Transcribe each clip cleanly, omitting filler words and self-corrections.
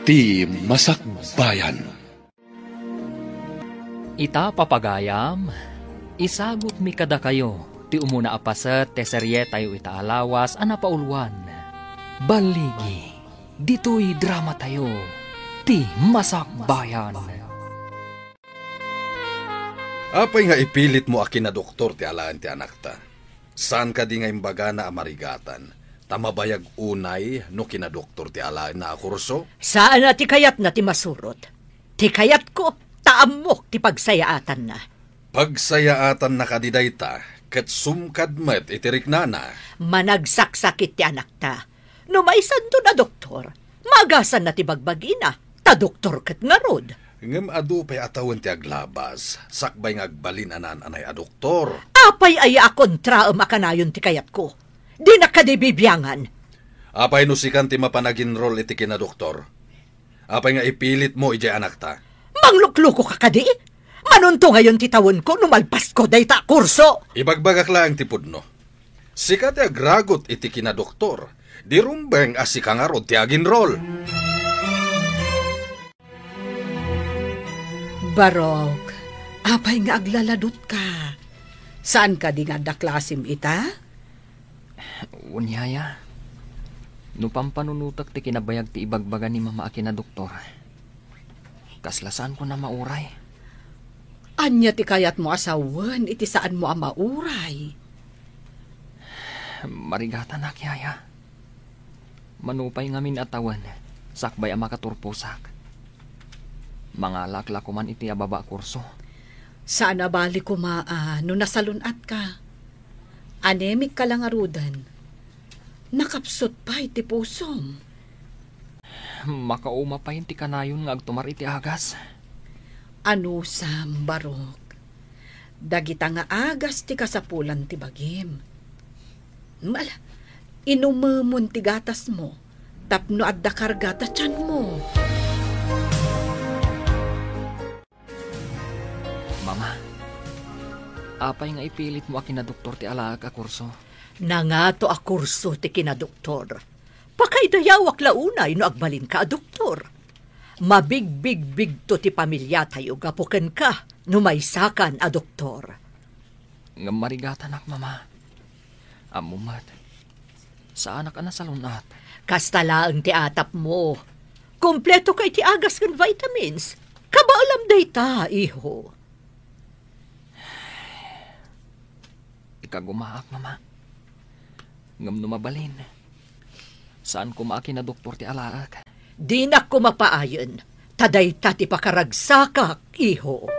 ti Masakbayan. Ita papagayam, isagot mi kada kayo, ti umuna apaset te serye tayo itaalawas anapaulwan. Baligi, dito'y drama tayo, ti Masakbayan. Apay nga ipilit mo akin na doktor ti alaan ti anak ta. Saan ka di nga imbaga na amarigatan? Tamabayag unay no kinadoktor ti alaan na kurso? Saan na ti kayat na ti masurot? Ti kayat ko, taamok ti pagsayaatan na. Pagsayaatan na kadiday ta, ket sumkad met itiriknana. Managsaksakit ti anak ta. No may santo na doktor, magasan na ti bagbagina, ta doktor ket nga rod. Ngem adu pay atawan ti aglabas, sakbay nga agbalin anan anay a doktor. Apay ay akontra makanayon ti kayat ko. Di na kadibibyangan. Apay nusikan ti mapanaginrol iti kinadoktor. Apay nga ipilit mo ijay anak ta. Manglukluko ka kadi? Manunto ngayon ti tawon ko numalpas ko day ta kurso. Ibagbagak lang ti pudno. Sika ti agragot iti kinadoktor. Di rumbeng asika nga rod ti aginrol. Barok, apay nga aglaladot ka. Saan ka di nga daklasim ita? Unyaya, no pampanunutak ti kinabayag ti ibagbaga ni mama akin na doktor. Kaslasan ko na mauray. Anya ti kayat mo asawan, iti saan mo ang mauray? Marigatan na kiyaya. Manupay ngamin atawan, sakbay ang makaturpusak. Mga lakla ko man iti ababa kurso. Sana bali ko no nasalunat ka. Anemic ka lang arudan. Nakapsot pa iti pusom. Makauma pa iti kanayon nga agtumar iti agas. Ano sam, Barok? Dagita nga agas ti kasapulan ti bagim. Mala, inumamon ti gatas mo. Tapno adda kargata tiyan mo. Mama, apay nga ipilit mo akin na doktor ti alaag a kurso. Nangato a kurso ti kinadoktor. Pakaidayawak launay no agbalin ka a doktor. Mabig-big-big to ti pamilya tayo gapuken ka no maysakan a doktor. Nga marigatan ak, mama. Amumat, saan ka na salunat? Kastalaang ti atap mo. Kompleto kay ti agas kan vitamins. Kabaalam day ta, iho. Ikagumaak, mama. Ngam numabalin. Saan ko maakin na doktor ti alaak? Di na ko mapaayon. Taday ti pakaragsakak, iho.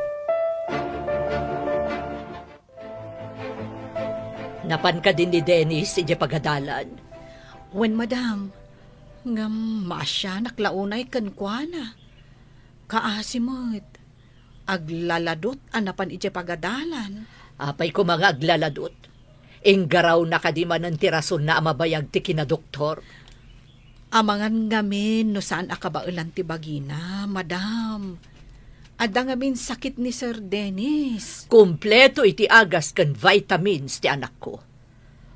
Napan ka din ni Dennis, ije pagadalan. Wen, madam, ngam masya naklaunay kankwana. Kaasimot, aglaladot anapan ije pagadalan. Apay ko mga aglaladot. Inggaraw na kadiman ng tirason na amabayag ti kinadoktor. Amangan ngamin no saan akabaulan ti bagina, madam. Ada ngamin sakit ni Sir Dennis. Kompleto iti agas kan vitamins ti anak ko.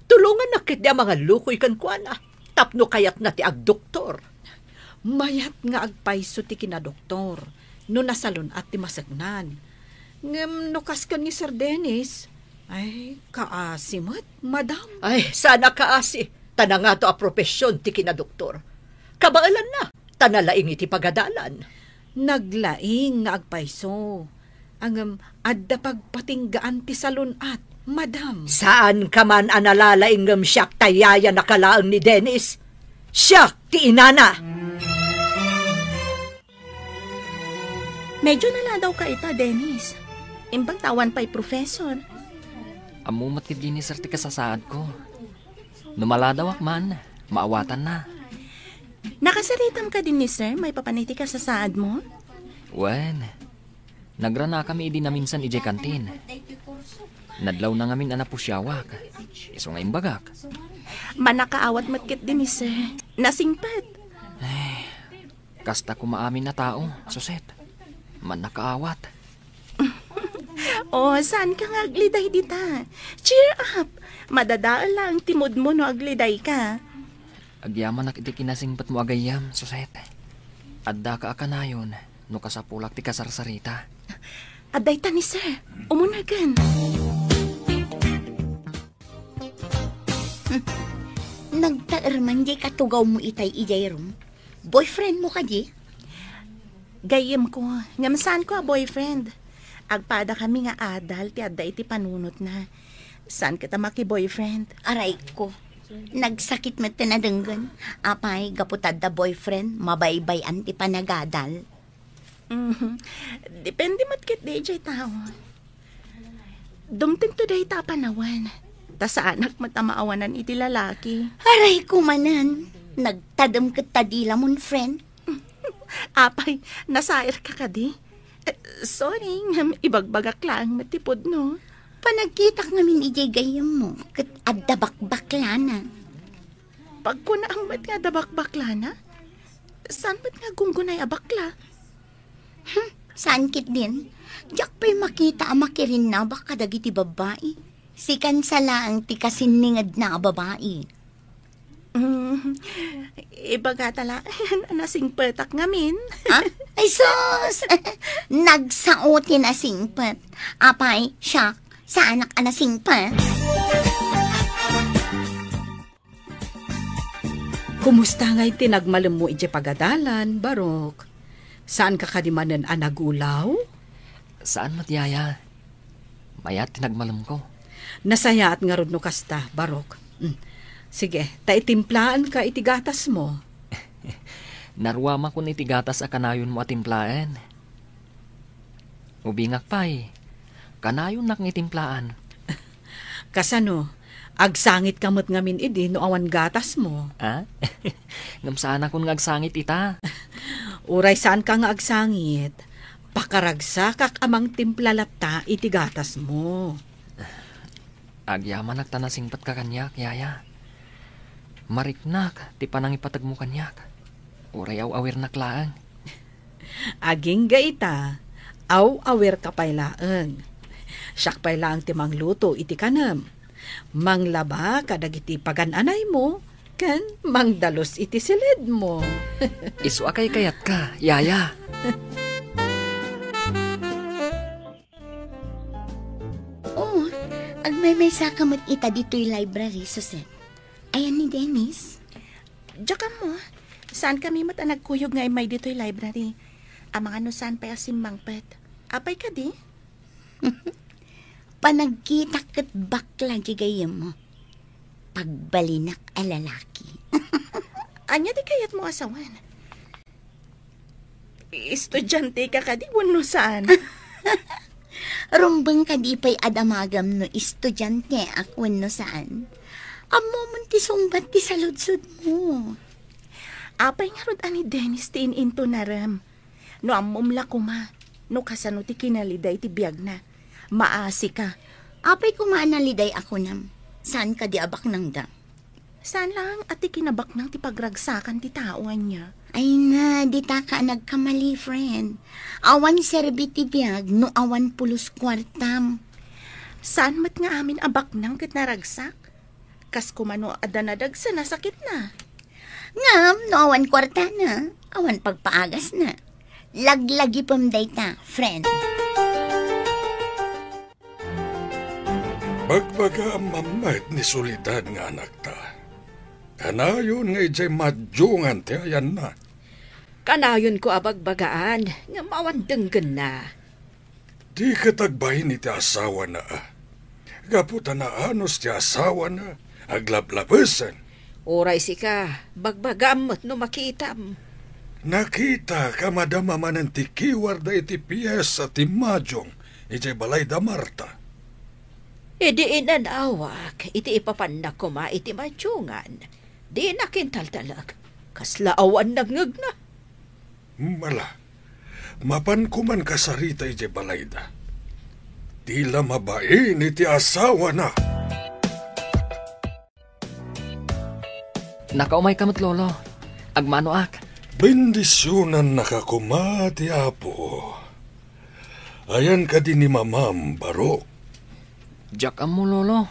Tulungan na kit di mga lukoy kan kuana. Tapno kayat na ti agdoktor. Mayat nga agpaiso ti kinadoktor. No nasalon at ti masagnan. Ngem nukas ka ni Sir Dennis. Ay, kaasimot, madam. Ay, sana kaasi. Tana nga to a propesyon ti kinadoktor. Kabaalan na. Tanalaing iti pagadalan. Naglaing nga agpaiso. Ang adda pagpatinggaan ti salunat, madam. Saan ka man analalaing ngam siyak tayaya nakalaang ni Dennis? Siyak ti inana. Medyo nala daw ka ita, Dennis. Imbang tawan pa'y professor. Amu matid ni sir ti kasasaad ko. Numaladawak man, maawatan na. Nakasaritam ka din ni sir, may papaniti ka sa saad mo? Wen, nagrana kami idi na minsan ije kantin. Nadlaw na ngamin anapusyawak. Iso nga imbagak. Manakaawat matkit din ni sir. Nasingpet. Ay, kasta ko maamin na tao, suset. Manakaawat. Oh, saan ka nga agliday dita? Cheer up! Madadaan lang timod mo no agliday ka. Agyaman ak iti kinasingpat mo agayam, suset. Adda ka akanayon, no kasapulak ti kasarsarita. Aday ta ni sir, umunagan. Nagtaerman di katugaw mo itay ijay rum. Boyfriend mo ka di? Gayem ko, ngamsaan ko a boyfriend. Agpada kami nga adal, ti adda iti panunot na. Saan kita maki-boyfriend? Aray ko. Nagsakit mo tinadenggan. Apay, gaputad da boyfriend, mabaybay-an ti panagadal. Depende matkit di jay tao. Dumting to day ta panawan. Ta sa anak matamaawanan iti lalaki. Aray ko manan. Nagtadam ka tadila mon friend. Apay, nasair ka di? Sorry, ibagbagak lang matipod no. Panagkitak namin ijay gayam mo. Kat adda bakbakla na. Pag ko na ang mat nga dabakbakla na, saan mat nga gunggunay a bakla? Saan kit din? Diyak pa'y makita ang makirin na baka dagiti babae. Sikan sa laang ti kasiningad na babae. Ibaga tala, nasing petak ngamin. Ha? Ay sus! Nagsauti na singpat. Apay, siyak, sa anak na singpat. Kumusta nga'y tinagmalam mo ije pagadalan, Barok? Saan ka kadimanan anagulaw? Saan matyaya? Mayat tinagmalam ko. Nasaya at nga no kasta, Barok. Sige, taitimplaan ka itigatas mo. Naruama ko itigatas a kanayon mo at timplaan. Ubingak pa'y, kanayon nak ngitimplaan. Kasano, agsangit kamot ngamin idi no awan gatas mo. Ha? Ngamsaan akong ngagsangit ita. Uray saan ka nga agsangit? Pakaragsak amang timplalata itigatas mo. Agyaman nagtanasingpat ka kanyak, yaya. Mariknak, ti panang ipatag mo kanyak. Uray awir naklaang. Aging gaita, aw-awir ka pay laang. Siyak pay laang ti mangluto iti kanam. Manglaba kadag iti pagananay mo, kan mangdalos iti silid mo. Isu akay kayat ka, yaya. Oh, agmay sa kamot ita dito'y library, Susan. Ayan ni Dennis. Diyak mo, saan kami mata nagkuyog nga may dito'y library? Ang mga nusan pa asimbang pet. Apay ka di? Panagkita kat bakla di gayam mo. Pagbalinak a lalaki. Anya di kayat mo asawan? Estudyante ka di wano saan? Rumbang ka di pa'y adamagam no estudyante akwan no saan. Amo munti sumbat ti saludsud mo. Apay nga rod ani Dennis ti ininto na ram. No amumla ko ma. No kasano ti kinaliday ti biyag na. Maasi ka. Apay kumaanaliday ako nam. Saan ka di abak nang da? Saan lang at ti kinabak nang ti pagragsakan ti taoan niya? Ay nga, di ta ka nagkamali, friend. Awan serbi ti biyag no awan pulos kwartam. Saan mat nga amin abak nang kat naragsak? Kas kumano adanadag sa nasakit na. Ngam, no awan kwarta na. Awan pagpaagas na. Laglagi pamday ta, friend. Bagbaga ang mamait ni Solidad nga anak ta. Kanayon nga ijay madyungan ti ayan na. Kanayon ko abagbagaan, nga mawandenggan na. Di katagbahin iti asawa na Gaputan na anos ti asawa na. Aglablabesan. Oray si ka, bagbagamot no makitam. Nakita ka madama man ang tikiwar da iti piyesa ti madyong iti balay da Marta. Di inanawak, iti ipapandak ko ma iti madyungan. Di nakintaltalag, kaslaawan nagngag na. Mala, mapan kuman kasarita iti balay da. Tila mabain iti asawa na. Nakaumay kamot, lolo. Agmano ak. Bendisyonan nakakumati, apo. Ayan ka din ni Mamam, Barok. Diyak mo, lolo.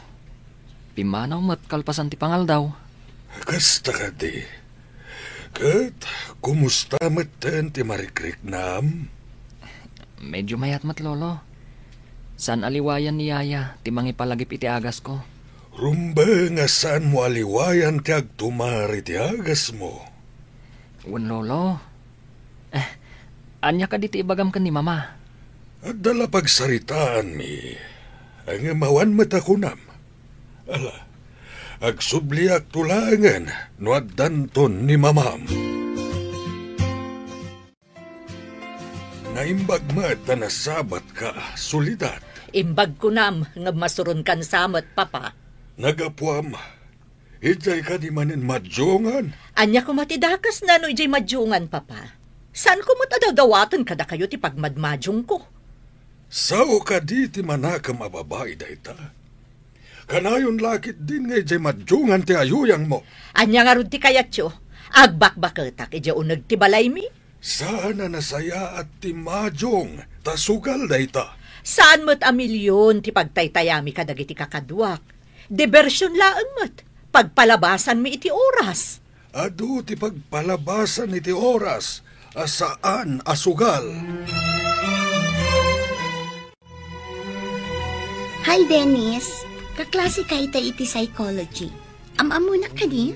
Pimanaw mat kalpasan ti pangal daw. Kasta ka di. Kat, kumusta matan ti Marikrik nam? Medyo mayat mat, Lolo. San aliwayan ni Yaya, ti mangipalagip iti agas ko. Rumba nga saan mo aliwayan ti agtumari ti agas mo? Wan, Lolo. Anya ka diti ibagam ka ni Mama. At dala pagsaritaan mi, ang mawan matakunam. Ala, agsubli ak tulangan no addanton ni Mamam. Naimbag mat na nasabat ka, sulidat. Imbag ko nam, nga masuron kan samot, Papa. Nagapuam, ijay ka di manin madjongan. Anya ko matidakas na no ijay madyungan, Papa. Saan ko matadawdawatan kada kayo ti pagmadmadyong ko? Sao ka di ti manakam a babae dayta? Kanayon lakit din nga ijay madjongan ti ayuyang mo. Anya nga rud ti kayatyo, agbakbaketak ijay unag ti balay mi? Sana nasaya at ti madyong, tasugal dayta. Saan mo't a milyon ti pagtaytayami kadagiti kakadwak? Diversyon laang mo't, pagpalabasan mi iti oras. Adu ti pagpalabasan iti oras, asaan asugal. Hi, Dennis. Kaklase ka iti psychology. Amuna ka din?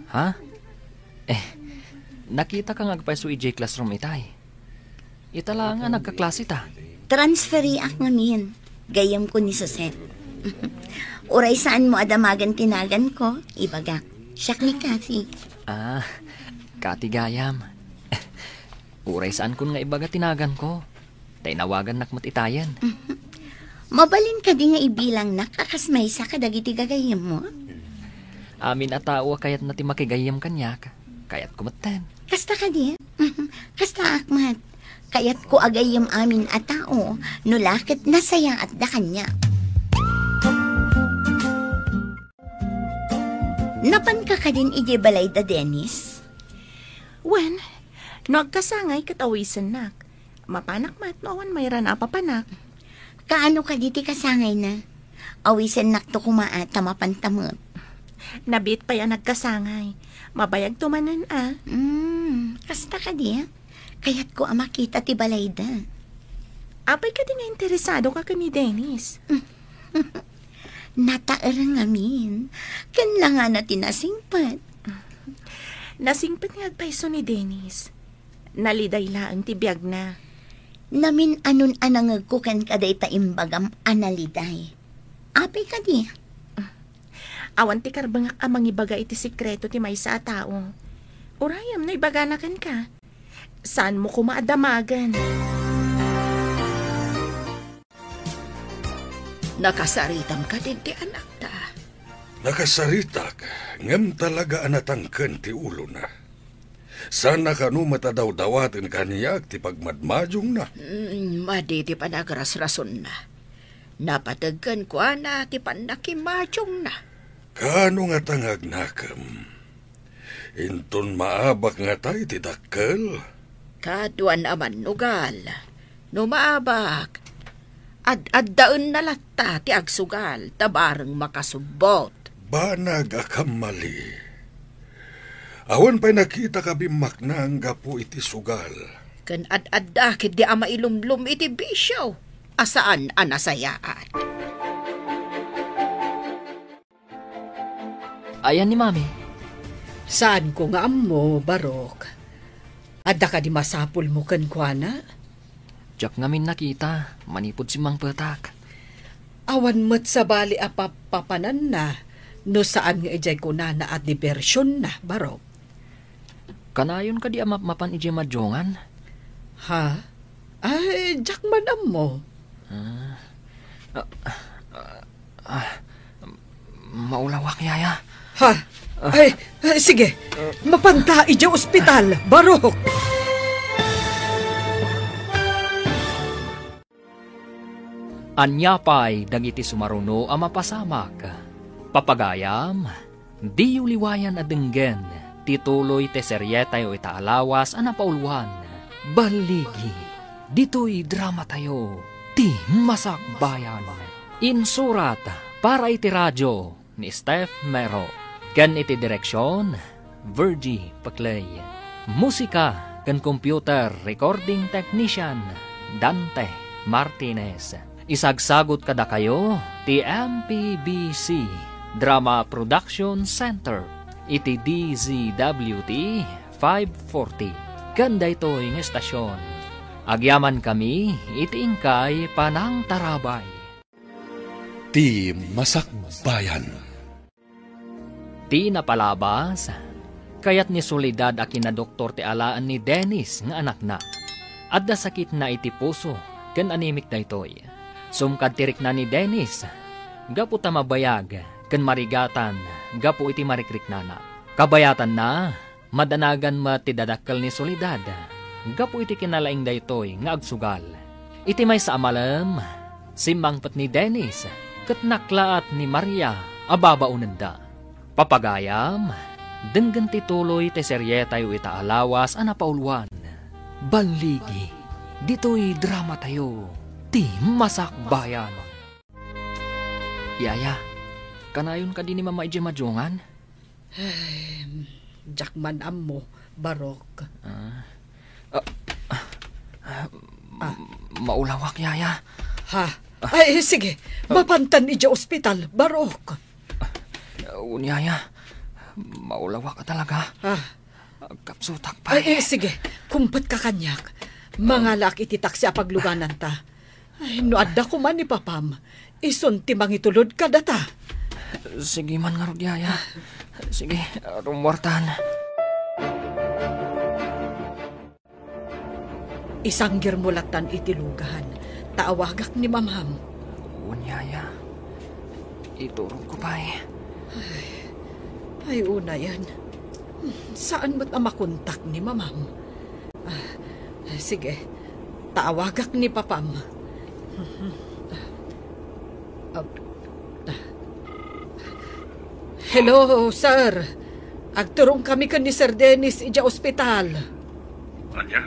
Ha? Nakita ka nga agpaiso ijay classroom itay. Itala nga nagkaklase ta. Transferi ak ngamin. Gayam ko ni Suset. Uray saan mo adamagan tinagan ko? Ibagak. Siyak ni Cathy. Kati gayam. Uray saan kun nga ibaga tinagan ko. Tainawagan nakmat itayan. Mabalin ka di nga ibilang nakakasmay sa kadagiti gagayam mo? Amin atao kayat na ti makigayam kanyak. Kayat kumatan. Kasta ka di? Kasta akmat. Kayat ko agayam amin atao. Nulakit na saya at da kanya. Napan ka din ije balay da, Dennis? Wen, nagkasangay katawisan nak. Mapanak mat noon mayran apapanak. Kaano ka diti kasangay na? Awisan nakto kumaata mapantamot. Nabit pa yan nagkasangay. Mabayag tumanan Kasta ka di? Kaya't ko makita ti balay da. Apay ka din nga interesado ka ni Dennis. Nataarang amin. Kanla nga na tinasingpat. Nasingpat nga agpaiso ni Dennis. Naliday laang tibiyag na. Namin anon anangag ko kan kaday taimbagam analiday. Apay ka di? Awan ti karbangak amang ibaga iti sikreto ti maysa a tao. Urayam na ibaganakan ka. Saan mo kumaadamagan? Nakasaritam ka din ti anak ta. Nakasaritak, ngem talaga anatangken ti ulo na. Sana ka no matadaw-dawatin kaniyak ti pagmadmadyong na. Madi ti panagras-rason na. Napatagkan ko na ti panakimadyong na. Kano nga tangag nakam? Inton maabak nga tayo ti dakkel? Kaduan aman nugal. No maabak. Ad-daon na latta ti agsugal, tabarang makasubot. Banag akam mali. Awan pa'y nakita ka bimak na ang gapo iti sugal. Kan ad-dakit di ama ilumlum iti bisyo. Asaan anasayaan? Ayan ni Mami. Saan ko nga mo, Barok? Adda ka di masapul mo kan kwa na? Diyak ngamin nakita, manipod si Mang Petak. Awan mo't sa bali apapapanan na, no saan nga ijay ko na at diversyon na, Barok. Kanayon ka di mapan ijay madjongan? Ha? Ay, jak manam mo. Maulawak, Yaya. Ha? Ay, sige. Mapanta ijay ospital, Barok. Anyapay dagiti sumaruno a mapasamak. Papagayam, di uliwayan adenggen, tituloy te seryetay o itaalawas a napauluan. Baligi, dito'y drama tayo, ti Masakbayan. Insurat para iti radyo ni Steph Mero. Ken iti direksyon, Virgie Paclay. Musika kan computer recording technician Dante Martinez. Isagsagot kada kayo ti MPBC Drama Production Center iti DZWT 540. Ganda ito yung estasyon. Agyaman kami iti ingkay panang tarabay. Ti Masakbayan. Ti napalabas, kayat ni Soledad a kinadoktor ti alaan ni Dennis nga anak na. Adda sakit na iti puso, ken animik da itoy. Sumkad tirik na ni Dennis, gapu ta mabayag, ken marigatan, gapu iti marikrik na. Kabayatan na, madanagan matidadakkel ni Soledad, gapu iti kinalaing da itoy nga agsugal. Iti may sa amalam, simbangpat ni Dennis, ket naklaat ni Maria, ababaunan da. Papagayam, denggan tituloy te serye tayo ita alawas anapauluan. Banligi, dito'y drama tayo, ti Masakbayan. Yaya, kanayon ka din ni Mama Ije Majongan? Jakman ammo, Barok. Maulawak, Yaya. Ha? Ay, sige. Mapantan ni ospital, Barok. Unyaya, maulawak ka talaga. Kapsutak pa. Ay, sige. Kumpat ka kanyak. Mga laki ititak siya pagluganan ta. Ay, noadda ko man ni Papam. Isunti mangitulod ka data. Sige man nga rod, Yaya. Sige, rumwartan. Isang girmulatan itilugahan. Taawagak ni Mamam. Unyaya, iturong ko pa eh. Ay, una yan. Saan mo't makontak ni Mamam? Sige, taawagak ni Papam. Hello, sir. Agturong kami kan ni Sir Dennis ija ospital. Anya?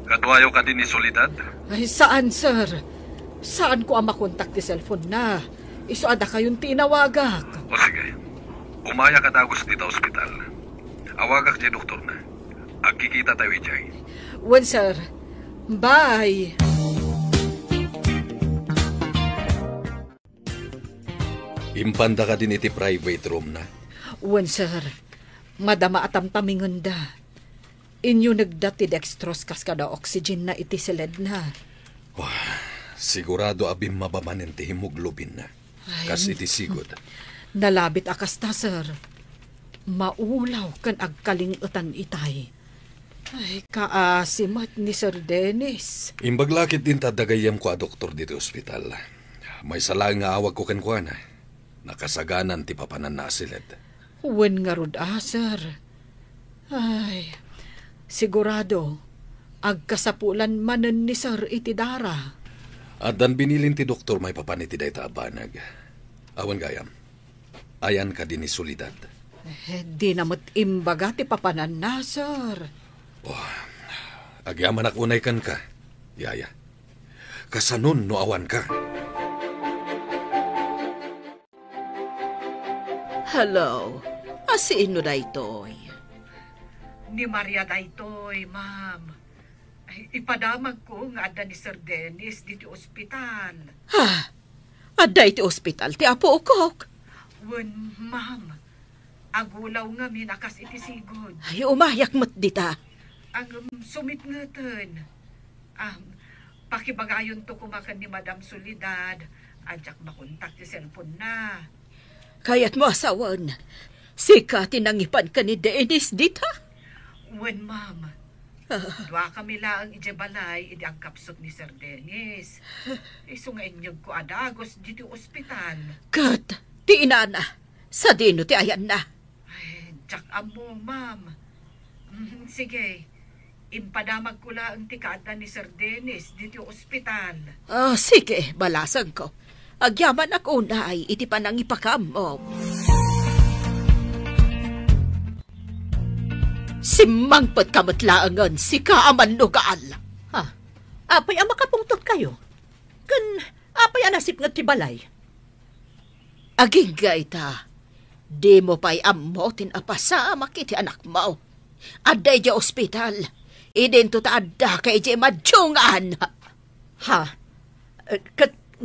Kadwayo ka din ni Soledad? Ay, saan, sir? Saan ko ang makontak ti cellphone na? Isuada kayong tinawagak. O sige, umaya ka dagos dito ospital. Awagak di doktor na. Agkikita tayo ijay. Wen, sir. Bye. Impanda ka din iti private room na. Wen, sir. Madama atamtamingon da. Inyo nagdati dextrose kas kada oxygen na iti siled na. Sigurado abim mabamanin ti hemoglobin na. Kas iti sigod. Nalabit akas ta, sir. Maulaw kan agkalingutan itay. Ay, kaasimat ni Sir Dennis. Imbaglakit din tadagayam ko a doktor dito ospital. May salang nga awag ko kenkwana. Nakasaganan ti papanan na silid. Wen nga rod, sir. Ay, sigurado, agkasapulan manen ni Sir iti dara. At dan binilin ti doktor may papaniti dayta abanag. Awan gayam, ayan ka din ni Soledad. Di namot imbaga ti papanan na, sir. Agyaman akunay kan ka, Yaya. Kasanon no awan ka. Hello, asino da ito'y? Ni Maria daytoy, ma'am. Ay, ipadamag ko nga ada ni Sir Dennis dito ospital. Ha? Adda iti ospital, ti apo ukok. Wen, ma'am. Agulaw nga minakas iti sigod. Ay, umayak mo't dita. Ang sumit nga ten. Pakibagayon to kumakan ni Madam Soledad. Adyak makontak ti cellphone na. Kaya't mo asawan. Sika tinangipan ka ni Dennis dita. Wen, ma'am. Dwa kami lang ijebalay idi ang kapsot ni Sir Dennis. Iso nga inyog ko adagos dito ospital. Kat, ti inana. Sa dino ti ayan na. Ay, jak amo, ma'am. Sige, impadamag ko lang ti kaada ni Sir Dennis dito ospital. Sige, balasan ko. Agyaman ako na ay iti panang ipakam mo. Simangpot kamutlaangan si kaaman lugaal. Ha? Apay ang makapungtot kayo. Apay anasip nga tibalay. Aging gaita. Di mo pa'y amotin apasamak iti anak mo. Aday di ospital. Idento ta adda kay di madjungan. Ha?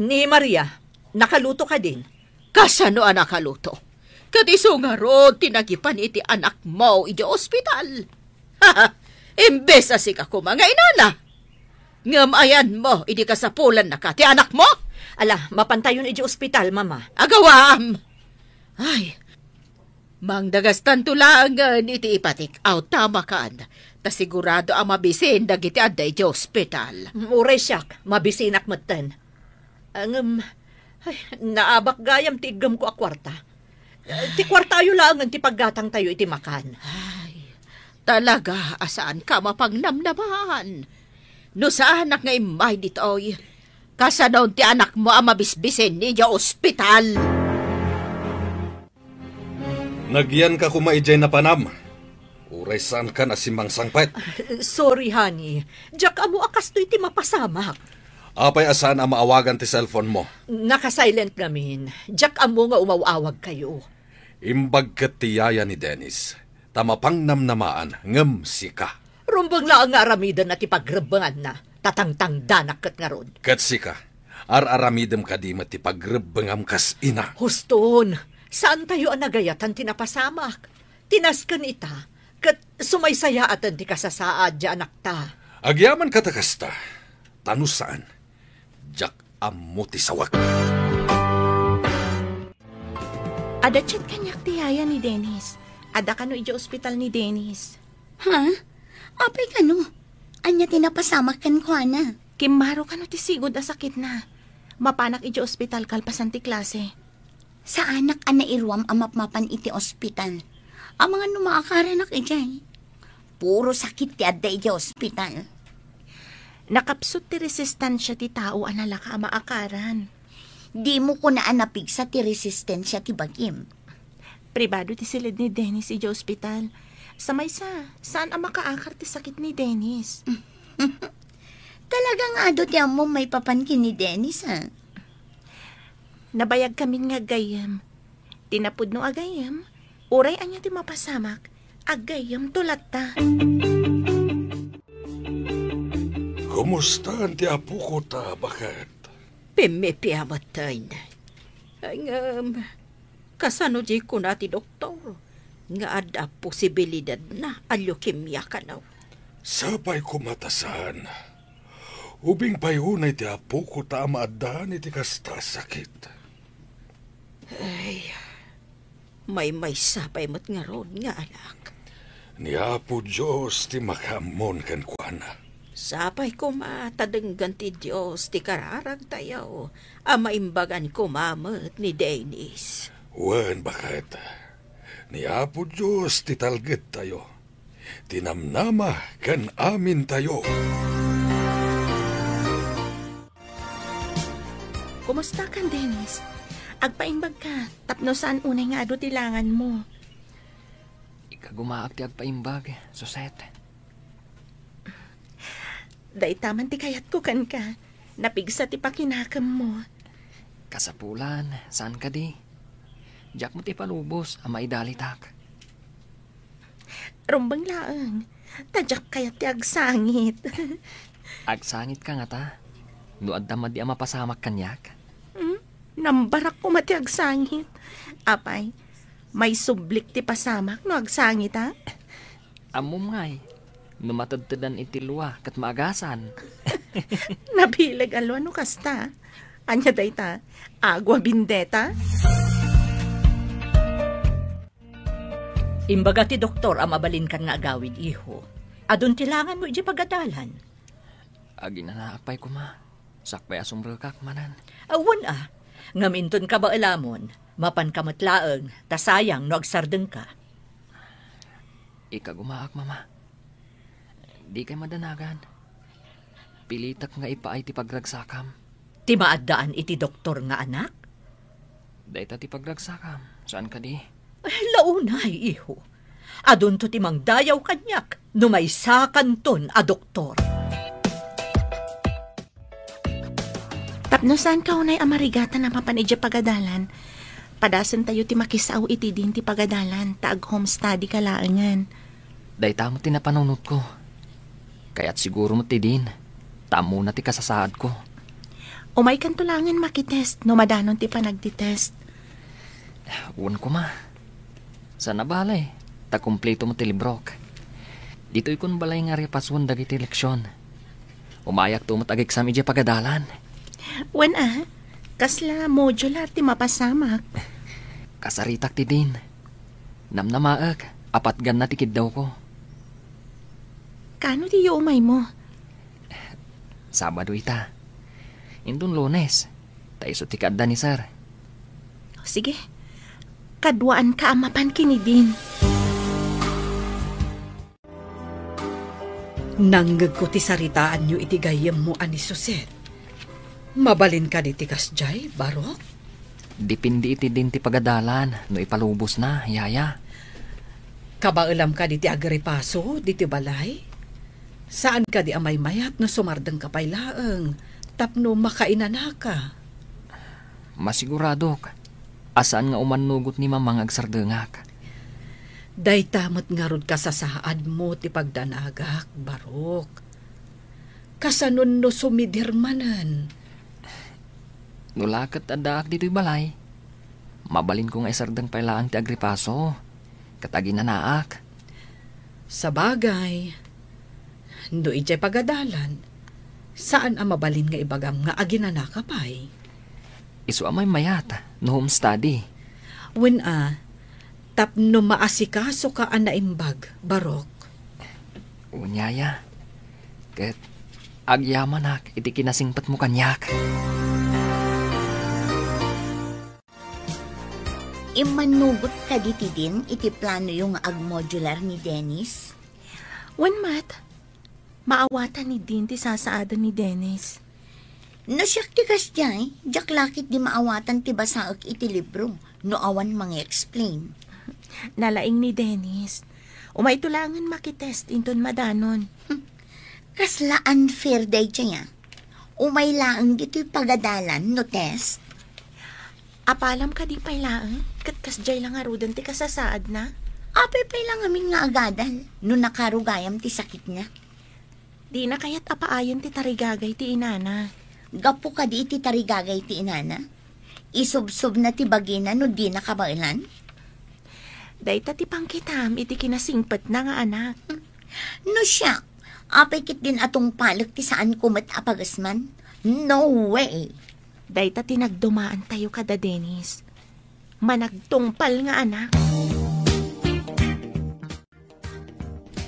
Ni Maria, nakaluto ka din? Kasano ang nakaluto? Katiso nga ron, tinagipan iti anak mo iti ospital. Ha! Imbes na sika ko mga inana. Ngamayan mo, iti kasapulan na ka, ti anak mo? Ala, mapantayon iti ospital, mama. Agawam! Ay, mangdagastan tulangan iti ipatik out tama kaan. Ta sigurado ang mabisin dagiti aday iti ospital. Uray siyak, mabisinak matan. Naabak gayam ti igam ko a kwarta. Ti kwartayo lang ti paggatang tayo iti makan. Ay, talaga asaan ka mapangnamnaman? No sa anak nga imay ditoy, kasanaw ti anak mo ang mabisbisen ni iti ospital. Nagyan ka kumaijay na panam. Uray saan ka na simang sangpet. Sorry, honey. Diyak amo akas to iti mapasamak. Apay asan ang maawagan ti cellphone mo? Naka-silent namin. Diyak amo nga umawawag kayo. Imbag kat tiyaya ni Dennis. Tamapang namnamaan, ngem sika. Rumbang lang nga aramidan at ipagrebangan na. Tatangtang danak kat nga ron. Kat sika, ar-aramidem ka di mati pagrebengam kas ina. Huston, saan tayo ang nagayatan tinapasamak? Tinaskan ita, kat sumaysaya atan ti kasasaad di anak ta. Agyaman katakasta, tanusaan, jak amuti sawak. Ada chat kanyak ti yaya ni Dennis. Ada kano iti ospital ni Dennis. Ha? Apay kano? Anya tinapasamak kan ko, ana. Kimaro kano ti sigod a sakit na. Mapanak iti ospital kalpasan ti klase. Sa anak ana irwam amapmapan iti ospital. Ang mga numaakaranak ijay. Puro sakit ti adda iti ospital. Nakapsot ti resistensya ti tao analaka maakaran. Di mo ko na anapig sa ti resistensya ti bagim. Pribado ti silid ni Dennis iti ospital. Samay saan ang makaakar ti sakit ni Dennis? Talagang ado ti amo may papankin ni Dennis, ha? Nabayag kami nga gayam. Tinapod no agayam. Uray anya ti mapasamak. Agayam tulat ta. Kumusta ang ti apo ko ta, bakit? Pimipiamatay na. Ay kasano di ko na ti doktor. Nga ada posibilidad na leukemia ka na. Sabay ko matasan. Ubing payunay ti apo ko ta maadaan iti kasta sakit. Ay, may sapay mo't nga ron nga anak. Ni Apo Diyos ti makamon kan kuana. Sapay ko matadenggan ti Diyos ti kararag tayo. Maimbagan ko mamot ni Dennis. Wen bakit? Ni Apo Diyos ti talged tayo. Tinamnama kan amin tayo. Kumusta kan, Dennis? Agpaimbag ka. Tapno saan unay nga ado tilangan mo. Ikagumaak ti agpaimbag, Susette. Day taman ti kayat ko kan ka. Napigsa ti pakinakam mo. Kasapulan, saan ka di? Diyak mo ti palubos, ang maidalitak. Rumbang laang. Tadyak kayat ti agsangit. Agsangit ka nga ta. Nuad tamad di ang mapasamak kanyak. Nambarak ko mati agsangit. Apay, may sublik ti pasamak no agsangit, ha? Amom ngay. Numatadtadan iti luwa kat maagasan. Nabilag alo ano kasta. Anya day ta, agwa bindeta. Imbaga ti doktor ang mabalin kan nga agawid, iho. Adun tilangan mo iti pagadalan. Agi na naapay ko ma. Sakpay asumbral kak manan. Awan ngaminton ka ba alamon? Mapan kamatlaeng, tasayang no agsardeng ka. Ikagumaak, mama. Di kay madanagan. Pilitak nga ipaay ti pagragsakam. Ti maaddaan iti doktor nga anak? Dayta ti pagragsakam. Saan ka di? Launay, iho. Adun to ti mangdayaw kanyak, numaysakan ton a doktor. Tapno saan ka unay amarigatan na mapanidya pagadalan, Padasan tayo ti makisaw iti din ti pagadalan, taag home study kalaangan. Day tamo ti napanunot ko. Kaya't siguro mo ti din. Tamo na ti kasasaad ko. Umay kan tulangan makitest, no madanon ti panagtitest. Uwan ko ma. Sana balay. Takumpleto mo ti librok. Dito'y kun balay nga repaswan dagiti leksyon. Umayak to mo tag-exam iti pagadalan. Wen kasla modular ti mapasamak. Kasaritak ti din. Namnamaak, apat gan na tikid daw ko. Kano ti umay mo? Sabado ita. Indun Lunes. Taiso ti kadda ni sir. Sige, kadwaan ka amapan kini din. Nanggag ko ti saritaan nyo iti gayem mo ani Suset. Mabalin ka di ti kasjay, Barok? Dipindi iti din ti pagadalan no ipalubos na, yaya. Kabailam ka di ti agripaso, di ti balay? Saan ka di amay mayat no sumardang kapaylaeng, tapno makainana ka? Masiguradok, asaan nga umanugot ni mamang agsardengak. Day tamot nga rod ka sa saad mo ti pagdanagak, Barok. Kasanon no sumidirmanan. Nulakat adaak dito'y balay. Mabalin ko nga isardang pailaang ti agripaso. Katagi na naak. Sa bagay, no ijay pagadalan, saan ang mabalin nga ibagam nga aginana ka pa'y? Isu amay mayat, no home study. When tapno maasikaso ka anaimbag, Barok. Unyaya. Ket agyamanak iti kinasingpat mo kanyak. Imanugot ka diti din iti plano yung ag-modular ni Dennis? Wen mat, maawatan ni din ti sasaadan ni Dennis. No siyak ti kasjay, jak lakit di maawatan ti basaak iti libro, no awan mang-explain. Nalaing ni Dennis. Umay tulangan makitest inton madanon. Kasla unfair day siya. Umay laang dito'y pagadalan no test. Apalam ka di pailaang, kat kasjay lang arudan ti kasasaad na. Apay lang amin nga agadal, no nakarugayam ti sakit niya. Di na kaya't apaayan ti tarigagay ti inana. Gapo ka di iti tarigagay ti inana. Isubsob na ti bagina no di nakabailan. Dayta ti pangkitam iti kinasingpat na nga anak. No siya, apay kit din atong palag ti saan kumat apagasman. No way! Dayta tinagdumaan tayo kada Dennis. Managtungpal nga anak.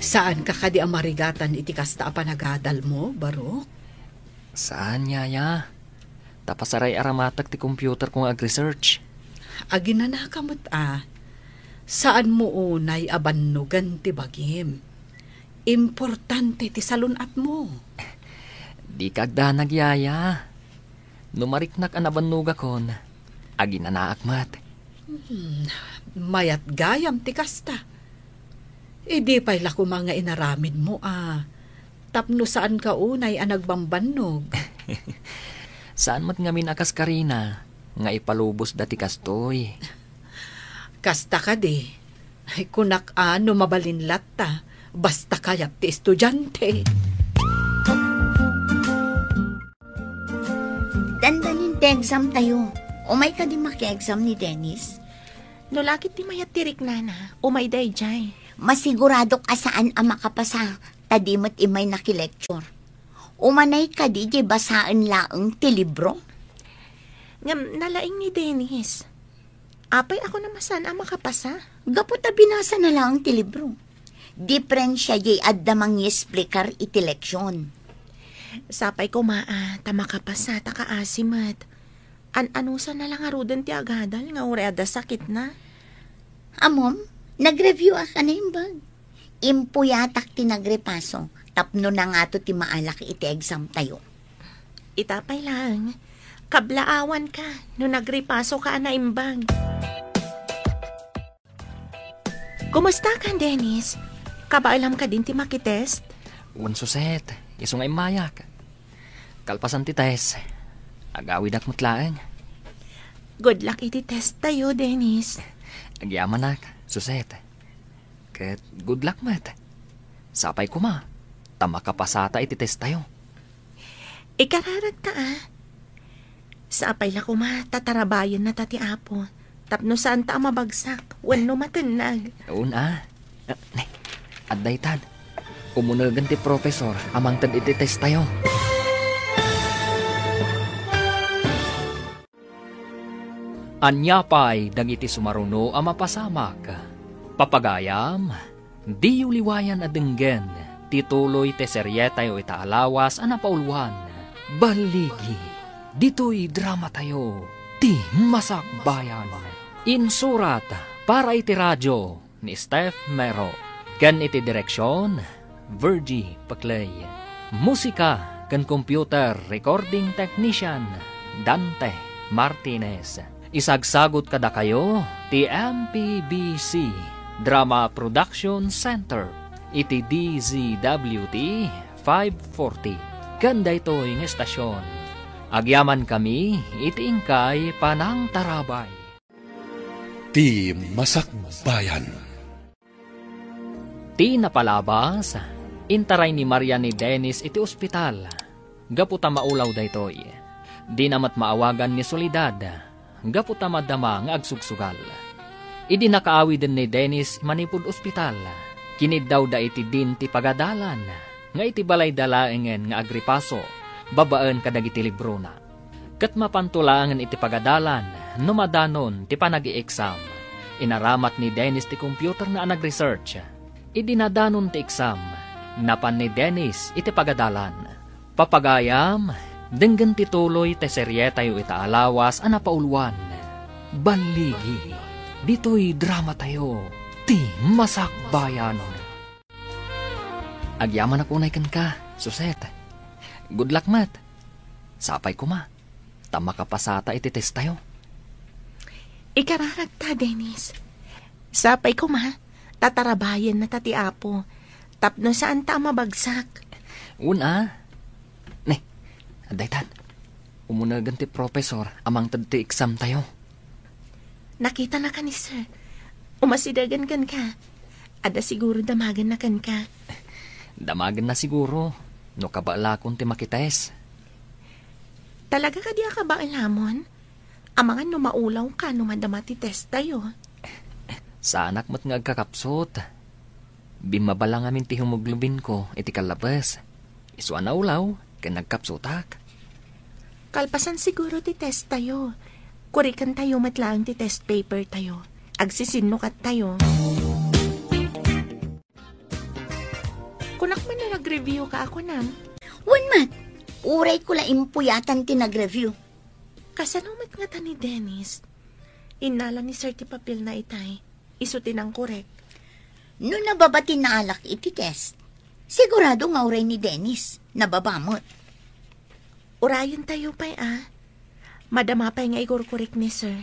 Saan ka kadi amarigatan iti kasta apanagadal mo, Barok? Saan, yaya? Tapasaray aramatak ti computer kong ag-research. Aginana kamot Saan mo unay abannugan ti bagim? Importante ti salunat mo. Di kagda nagyaya. Numariknak ang abannuga kon. Aginanaakmat. Mayat gayam ti kasta. Idi pa'y lako mga inaramid mo Tapno saan ka unay nagbambannog? Saan mat nga minakas karina? Nga ipalubos dati kastoy. Kasta ka di. Ay kunak mabalin latta. Basta kayat ti estudyante. Dandanin ti exam tayo. Umay ka di maki-exam ni Dennis? No lakit ti mayat tirik nana, umay day jay. Masigurado ka saan ang makapasa, tadimot imay nakilecture. Umanay ka di basaan laeng ti libro? Ngam nalaing ni Dennis. Apay ako namasan ang makapasa. Gapot na binasa na lang ti libro. Diferensya jay adda mangyesplikar iti leksyon. Sapay ko ta makapasa ta kaasimat. Anusa na lang arudan ti agadal nga ureada sakit na. Amom, nag-review ka na yung bag. Impuyatak ti nagrepaso, tapno na nga to ti maalak iti exam tayo. Itapay lang, kablaawan ka no nagrepaso ka na imbag. Kumusta ka, Dennis? Kabailam ka din ti makitest? Unsuset, iso nga imayak. Kalpasan ti tes. Agawid ak mutlaeng. Good luck iti test tayo, Dennis. Agyaman nak, Suset. Ket good luck mat. Sapay ko ma. Tama kapasata iti test tayo. Ikararag ta Sapay la ko ma, tatarabayan na tati apo. Tapno saan ta mabagsak, wano matinag. Una. Adday tad. Umunagan ti professor, amang tad iti test tayo. Anyapay dagiti sumaruno a mapasamak. Papagayam, di uliwayan adenggen, tituloy te serye tayo itaalawas a napauluan. Baligi, dito'y drama tayo, ti masakbayan. Insurat para iti radyo ni Steph Mero. Ken iti direksyon, Virgie Paclay. Musika ken computer recording technician, Dante Martinez. Isagsagot kada kayo, ti MPBC Drama Production Center, iti DZWT 540. Ganda ito yung estasyon. Agyaman kami, iti ingkay panang tarabay. Ti Masakbayan. Ti napalabas, intaray ni Maria ni Dennis iti ospital. Gaputa maulaw da ito'y. Di namat maawagan ni Soledad. Gaputa madama nga agsugsugal. Idi nakaawi din ni Dennis manipud ospital. Kinid daw da iti din ti pagadalan. Nga iti balay dalaengen nga agripaso. Babaan kadagiti libro na. Kat mapantulangan iti pagadalan. Numadanon ti panagi-exam. Inaramat ni Dennis ti computer na nag-research. Idi nadanon ti exam. Napan ni Dennis iti pagadalan. Papagayam, denggan tituloy te serye tayo itaalawas a napauluan. Baligi, dito'y drama tayo, ti masakbayan. Agyaman ako na ikan ka, Suset. Good luck, mat. Sapay ko ma. Tama kapasata iti test tayo. Ikararag ta, Dennis. Sapay ko ma, tatarabayan na tati apo. Tapno saan ta mabagsak. Una, adaytan, umunagan ti professor, amang tadti exam tayo. Nakita na ka ni sir. Umasidagan kan ka. Ada siguro damagan na kan ka. Damagan na siguro, no kabalakon ti makites. Talaga ka di ka ba alamon? Amangan no maulaw ka no madama ti test tayo. Sa anak mo't nga agkakapsot. Bimabala ngamin ti hemoglobin ko, iti kalabas. Isuan na ulaw, kaya nagkapsutak. Kalpasan siguro ti test tayo. Kurikan tayo matlaang ti test paper tayo. Agsisinukat tayo. Kunak man na nag-review ka ako nam. Mat, uray ko la impuyatan ti nag-review. Kasanumat nga ta ni Dennis. Inala ni Sir ti papel na itay. Isutin ang korek. No nababati na alak iti test. Sigurado nga uray ni Dennis. Nababamot. Urayan tayo pa'y Madama pa'y nga igor-korek ni Sir.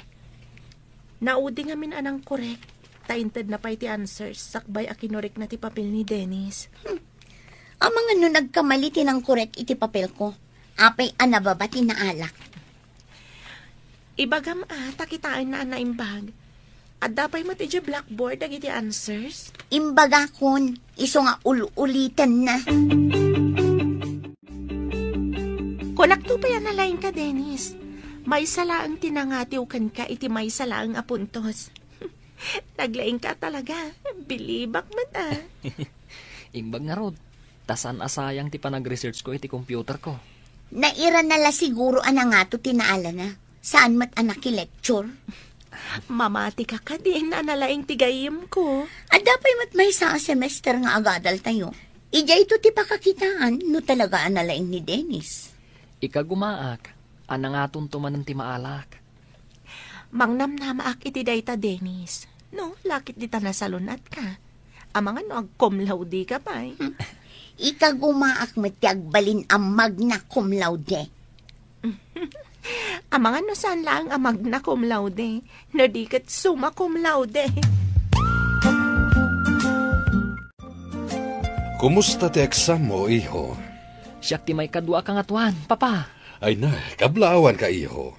Naudi nga min anang korek. Tainted na pa'y ti answers. Sakbay akinorek na ti papel ni Dennis. Ang mga no nagkamali tinang korek iti papel ko. Apay nababati na alak. Ibagam takitaan na naimbag. At dapay matidya blackboard iti answers. Imbaga kon, iso nga ulitan na. Konakto pa yan nalain ka, Dennis. May salaang tinangatiw kan ka, iti may salaang apuntos. Naglaing ka talaga. Bilibak man Imbag nga rod, tasan asayang ti panag-research ko iti computer ko. Naira nala siguro anangato tinaala na. Saan mat anak lecture? Mamati ka ka din na nalaing tigayim ko. Adapay mat may sa semester nga agadal tayo. Ija ito ti pakakitaan no talaga analaing ni Dennis. Ikagumaak, anangatun tumanan ti maalak. Mangnamnamaak iti dayta Dennis. No, lakit di ta nasalunat ka. Amangan no ag-cum laude ka pa Ikagumaak matiagbalin ang magna cum laude. Amangan no saan lang ang magna cum laude. No di kat summa cum laude. Kumusta ti exam mo, iho? Siyak ti may kadwa kang atuan, papa. Ay na, kablaawan ka, iho.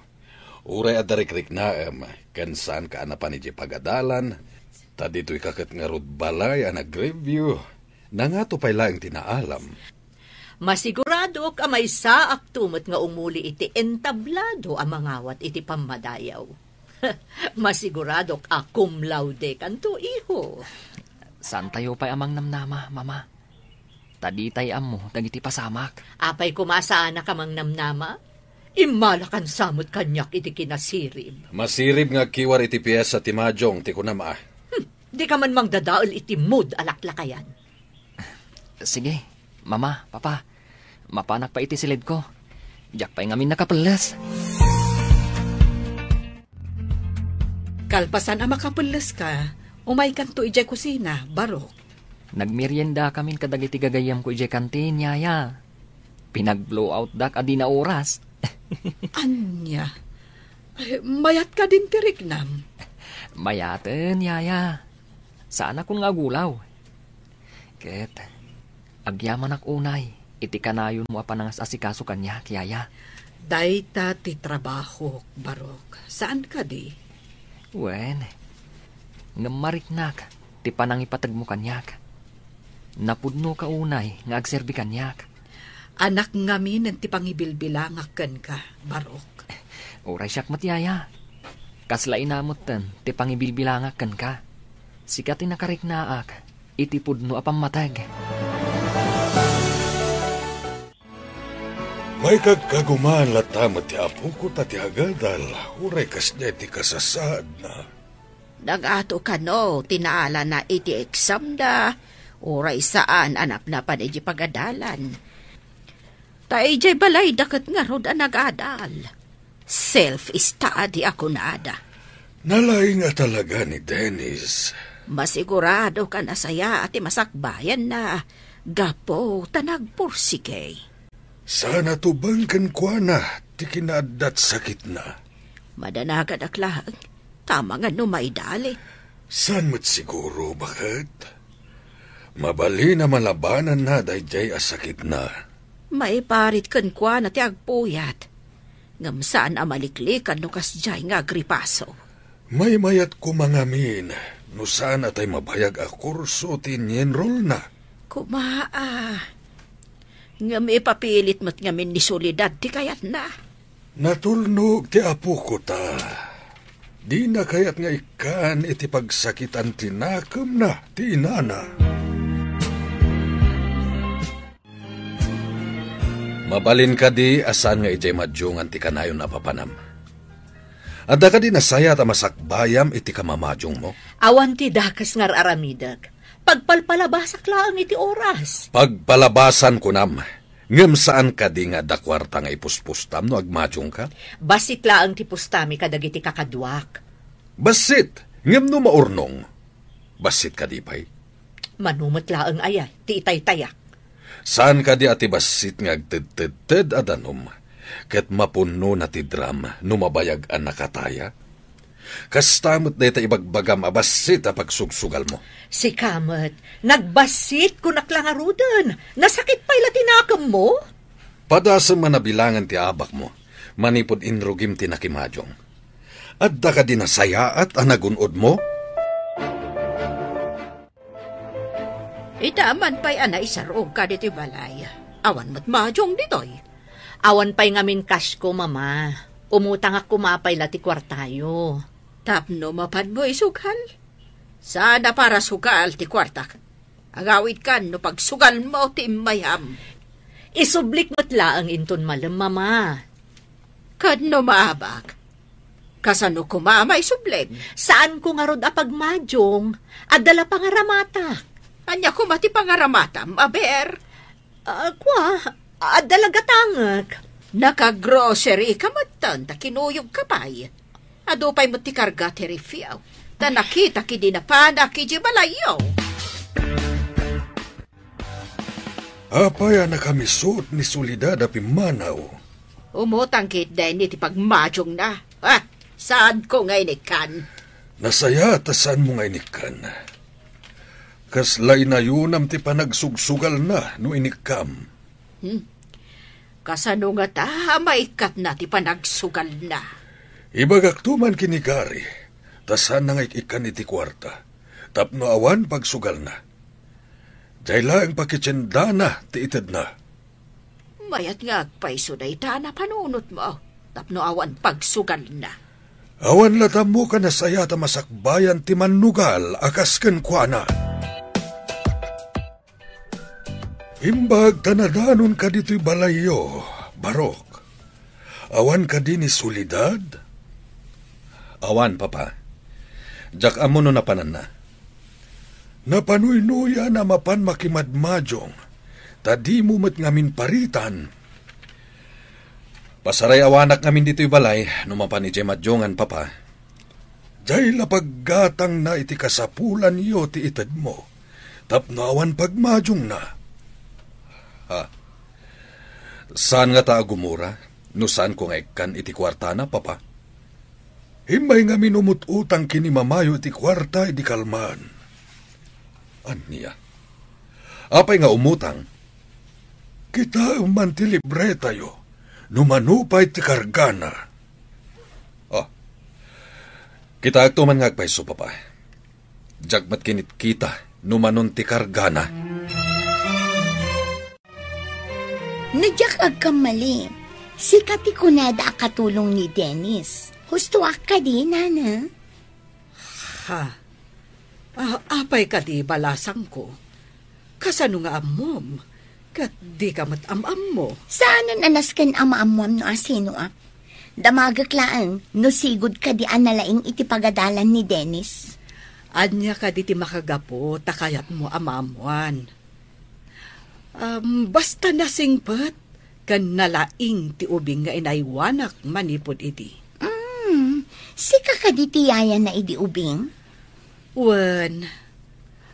Uray adarikrik naam, kansan ka anapan ni pagadalan, ta dito'y kakat nga rod balay ang nag-review, na nga to pa'y laing tinaalam. Masigurado ka may saak tumot nga umuli iti entablado ang mangawat iti pamadayaw. Masigurado ka cum laude kanto iho. Saan tayo pa'y amang namnama, mama? Taditay amo, dagiti pasamak. Apay kumasaan na kamang namnama? Imalakan samot kanyak iti kinasirib. Masirib nga kiwar iti piyesa ti Majong ti kunama. Di ka man mangdadaol iti mood alaklakayan. Sige, mama, papa, mapanak pa iti silid ko. Diyak pa'y ngamin nakapelas. Kalpasan ang makapulas ka, umay kanto ijay kusina, Barok. Nagmerienda kamin kadagiti gagayam ko ijay kantin, yaya. Pinag-blow out dak adi na oras. Anya, ay, mayat ka din tiriknam. Mayaten, yaya. Saan akong nga gulaw? Ket, agyaman ak unay, iti kanayon mo apanangas asikaso kanya, yaya. Dayta ti trabaho, Barok. Saan ka di? Wen, ngamariknak, ti panangipatag mo kanyak. Napudno ka unay, nga agserbi kanyak. Anak ngamin ang ti pangibilbilangakan ka, Barok. Oray siyak matyaya. Kasla inamot ten, ti pangibilbilangakan ka. Sikati nakariknaak, iti pudno apang matag. May kagkagumaan latamat ti apo ko tati agadal, uray kas niya ti kasasaad na. Nagato ka no, tinaala na iti exam da, uray saan anap na pa iti pagadalan. Tay jay balay dakat nga rod ang nag-adal. Self-study ako nada. Nalay nga talaga ni Dennis. Masigurado ka na saya at masakbayan na gapo tanagpursike. Sana tubangkan kwa na, ti kinadat sakit na. Madanagad aklang, tama nga no maidali. San mo't siguro, bakit? Mabali na malabanan na dayjay asakit na. May parit kan kwa na ti agpuyat. Ngam saan amaliklikan no kasjay nga agripaso. May mayat ko mangamin, no saan atay mabayag a kurso ti enroll na. Kumaa. Ngam ipapilit mo't ngamin ni Soledad ti kayat na. Natulnog ti apo ko ta. Di na kayat nga ikan iti pagsakitan tinakam na ti inana. Mabalin ka di asan nga ijay madyungan ti kanayon na papanam. Adda ka di nasaya ta masakbayam iti kamamadyong mo. Awan ti dakas ngar aramidag. Pagpalpalabasak lang iti oras. Pagpalabasan ko nam, ngem saan ka di nga dakwarta nga ipuspustam no agmadyong ka? Basit laang ti pustami kadagiti kakadwak. Basit, ngem no maurnong. Basit ka di pa'y? Manumot laang ayay, ti itay-tayak. Saan ka di ati basit nga agted-ted adanom, ket mapuno na ti dram numabayag ang nakataya? Kastamot na ita ibagbagam abasit a pagsugsugal mo. Si Kamet, nagbasit kunak lang arudan. Nasakit pa'y latinakam mo? Padasang manabilangan ti abak mo, manipod inrugim ti nakimadyong. Adda ka din nasayaat ang nagunod mo? Itaman pa'y anay sarong ka dito balay. Awan mo't madyong ditoy. Awan pa'y ngamin cash ko, mama. Umutang ako mapay lati kwartayo. Tapno mapan mo isugal. Sana para sugal ti kwartak. Agawid kan no pagsugal mo ti mayam. Isublik mo't laang inton malam, mama. Kadno maabak. Kasano kumama isublem. Saan ko nga rod apagmadyong? Adala pangaramata. Anya ko mati pangaramatam, aber. Adala gatangak. Naka-grocery ka matan, ta kinuyog ka pa'y. Adupay mo ti karga ti refiaw. Ta nakita ki di na pa, nakiji balayaw. Apaya na kami suot ni Soledad a pimanaw. Umutang kit din iti pagmadyong na. Saan ko nga inikan? Nasaya ta saan mo nga inikan. Kaslay na yunam ti panagsugsugal na no inikam. Kasano nga ta, maikat na ti panagsugal na. Ibagak tuman kinikari, tasan na ikan iti kwarta, tapno awan pagsugal na. Dahil ang pakitsendana ti itad na. Mayat nga agpaiso na itana panunot mo, tapno awan pagsugal na. Awan latam mo ka na saya ta masakbayan ti manugal akas ken kuana. Imbag tanadanon ka dito'y balayo, Barok. Awan ka din ni Solidad? Awan, Papa. Jak amo no napanan na. Napanuy-nuya na mapan makimadmadyong, tadi mo mat ngamin paritan. Pasaray awanak ngamin dito'y balay, numapan ni Jemadjongan, Papa. Jay lapaggatang na iti kasapulan yo ti itad mo, tapno awan pagmadyong na. Ha? Saan nga ta agumura? No saan ko nga ikan iti kwarta na, Papa? Himbay nga minumututang kinimamayo iti kwarta iti kalman. Aniya? Apay nga umutang? Kita man ti libre tayo, numanupay ti kargana. Oh, kita agtuman nga agpaiso, Papa. Jagmat kinit kita, numanon ti kargana. Nadyak agkamali. Si kati kunada akatulong ni Dennis. Husto ka di, Nana. Ha? Apay ka di balasang ko. Kasano nga amom? Kat di ka matamam mo. Saan nanas kan amaamwam no asino Damagaklaan no sigod ka di analaing iti pagadalan ni Dennis. Anya ka di ti makagapo takayat mo amamuan. Basta nasingpat kan nalaing ti ubing nga inaywanak manipod iti. Sika ka di tiyaya na idi ubing? Wen,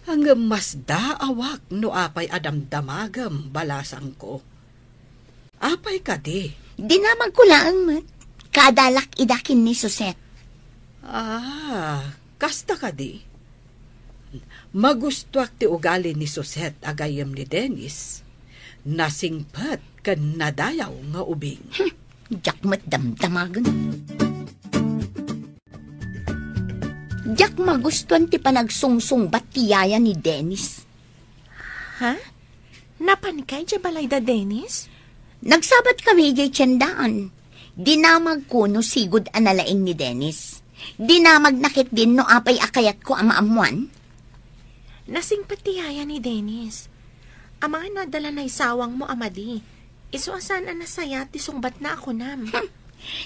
ang mas daawak no apay adamdamagam balasang ko. Apay ka di. Dinamag ko lang mat. Kadalak idakin ni Suset. Kasta ka di. Magustuak ti ugali ni Suset agayam ni Dennis. Nasingpat kan nadayaw nga ubing. Diyak damdamagan. Diyak magustuhan ti panagsungsung batiyaya ni Dennis. Ha? Napanikay di balay da Dennis? Nagsabat kami di tiyandaan. Dinamag ko no sigod analaing ni Dennis. Dinamag nakit din no apay akayat ko amaamuan. Nasing patiyaya ni Dennis. Ang mga nadala na isawang mo, amadi. Isuasan ang nasaya ti sungbat na ako nam.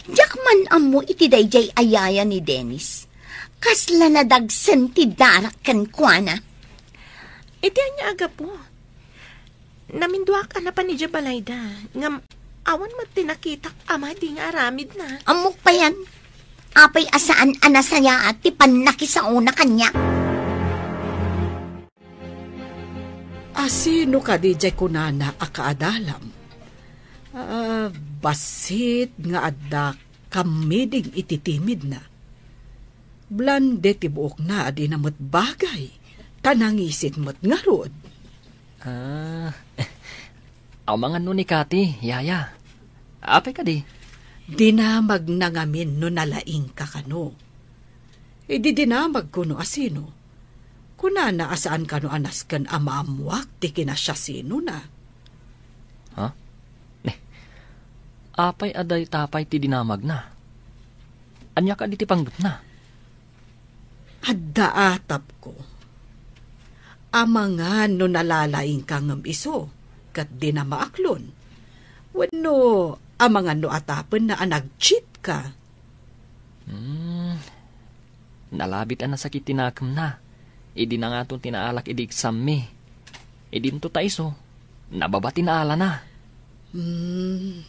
Diyak man amo iti dayjay ayaya ni Dennis. Kasla na dagsan ti darak kan kuana. Iti anya aga po. Naminduak ka na pa ni Jabalayda. Ngam awan mo tinakitak amadi nga aramid na. Amok pa yan. Apay asaan anasaya at ti panakisauna kanya. Asino ka di jay kunana akaadalam? Basit nga adda kamiding ititimid na. Blande ti buok na adi na mo't bagay. Tanangisit mo't nga rod. Ang mga no ni Kati, Yaya. Apay ka di? Dinamag na ngamin no nalaing ka kano. Di dinamag ko no asino. Kunana asaan ka no anas kan amamuak ti kinasyasino na. Ha? Apay aday tapay ti dinamag na. Anya ka di ti panggut na. Adda atap ko. Amangan no nalalaing ka ngam iso, kat di na maaklon. Wano, amangan no atapen na anag-cheat ka. Nalabit ang nasakit tinakam na. Idi na nga itong tinaalak idi exam mi. Idi nito taiso. Nababa tinaala na.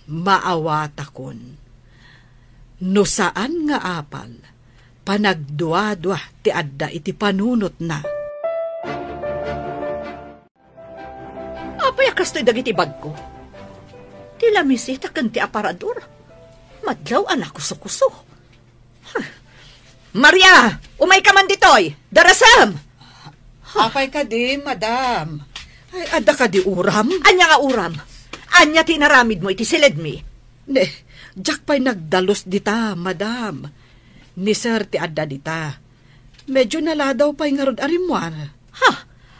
Maawata kon. No saan nga apal, panagduadwa ti adda iti panunot na. Apay akas to'y dagiti bag ko. Tila misita kan ti aparador. Madlaw anak kuso-kuso. Maria! Umay ka man ditoy! Darasam! Apay ka di, madam. Ay, adda ka di uram? Anya nga uram? Anya tinaramid mo iti silid mi? Ne, jak pa'y nagdalos dita, madam. Ni sir ti adda dita. Medyo naladaw pa'y nga rod arimwar. Ha?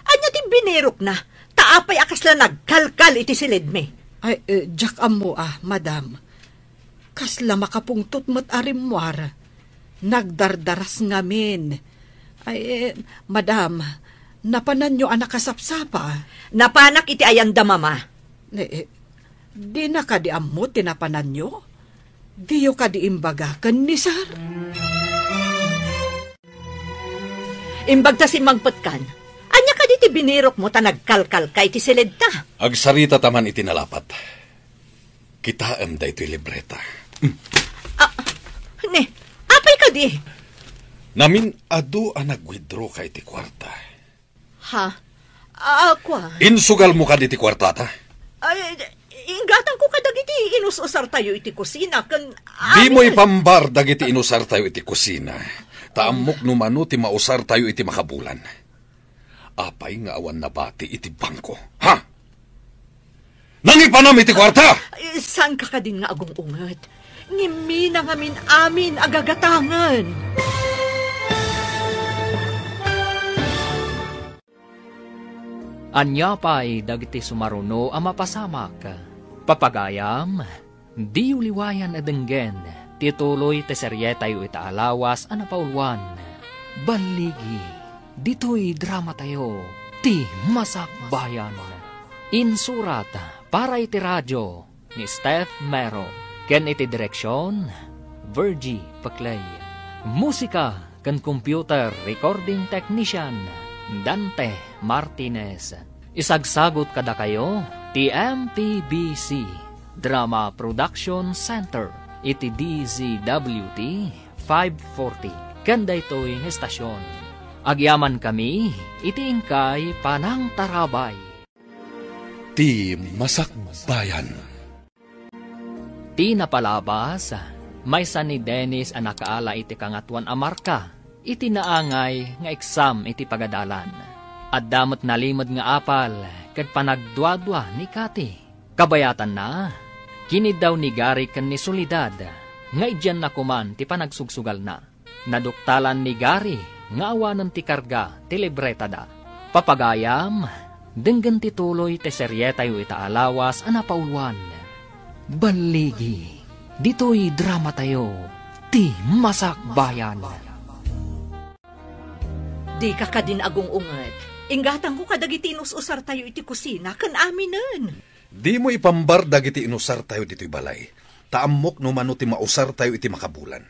Anya din binirok na. Taapay akas la nagkalkal iti silid me. Ay, jak amo madam. Kasla makapungtot mo't arimwar. Nagdardaras ngamin. Ay, madam, napanan nyo anak kasapsapa. Napanak iti ayanda mama. Di na ka di ammo tinapanan nyo? Di yo ka di imbaga kan ni sir? Imbagta si Magpatkan. Anya ka di ti binirok mo ta nagkalkal ka iti silid ta. Agsarita taman iti nalapat. Kitaem da ito'y libreta. Ne, apay ka di. Namin ado ang nag-withdraw ka iti kwarta. Ha? Ako Insugal mo ka iti kwarta ta? Ay, ingatan ko kadag iti inususar tayo iti kusina. Di mo ipambar dagiti inusar tayo iti kusina. Taamok numano ti mausar tayo iti makabulan. Apay nga awan na bati iti bangko. Ha? Nangipanam iti kwarta! Saan ka din nga agong unget? Ngimi na ngamin amin agagatangan. Anya pa'y dagiti sumaruno ang mapasamak. Papagayam, di uliwayan adenggen, tituloy te serye tayo itaalawas anapaulwan. Baligi, dito'y drama tayo, ti masakbayan. Insurat para iti radyo ni Steph Mero, ken iti direksyon, Virgie Paclay. Musika ken computer recording technician, Dante Martinez. Isagsagot kada kayo, TMPBC Drama Production Center, iti DZWT 540. Kanda ito'y estasyon. Agyaman kami, iti ingkay panang tarabay. Ti Masakbayan. Ti napalabas, may ni Dennis ang nakaala iti kangatuan amarka, iti naangay nga eksam iti pagadalan. At damot nalimod nga apal, kad panagduadwa ni Kati. Kabayatan na, kinid daw ni Gary kan ni Solidad, nga idyan na kuman ti panagsugsugal na. Naduktalan ni Gary, nga awanan ti karga, ti libreta da. Papagayam, denggan ti tuloy ti serye tayo itaalawas anapaulwan. Baligi, dito'y drama tayo, ti Masakbayan. Di ka din agong unget. Ingatan ko kadagiti inususar tayo iti kusina, kan aminan. Di mo ipambar dagiti inusar tayo dito'y balay. Taamok no mano ti mausar tayo iti makabulan.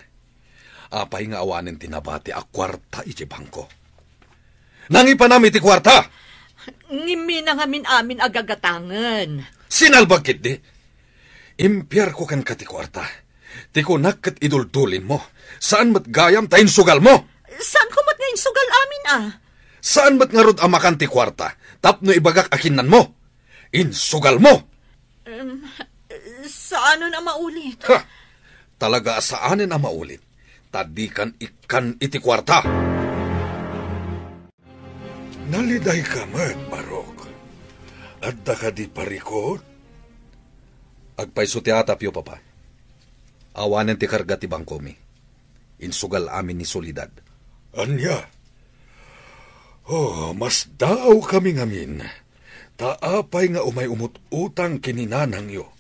Apay nga awanin tinabati a kwarta iti bangko. Nangipanam iti kwarta! Ngimi na ngamin amin agagatangan. Sinalbagkit di? Impyar ko kan kati kwarta. Ti kunak kat iduldulin mo. Saan mat gayam tayin sugal mo? Saan ko mat ngayon sugal amin Saan mat nga rod amakan ti kwarta? Tapno ibagak akinan mo. Insugal mo. Saan na maulit? Ha! Talaga saanin na maulit. Tadikan ikan iti kwarta. Naliday ka mat, Barok. Adda ka di parikot? Agpaiso ti atapyo, papa. Awanen ti karga ti bangko mi. Insugal amin ni Solidad. Anya? Oh, mas daaw kami ngamin. Taapay nga umay umut-utang kininanang yo.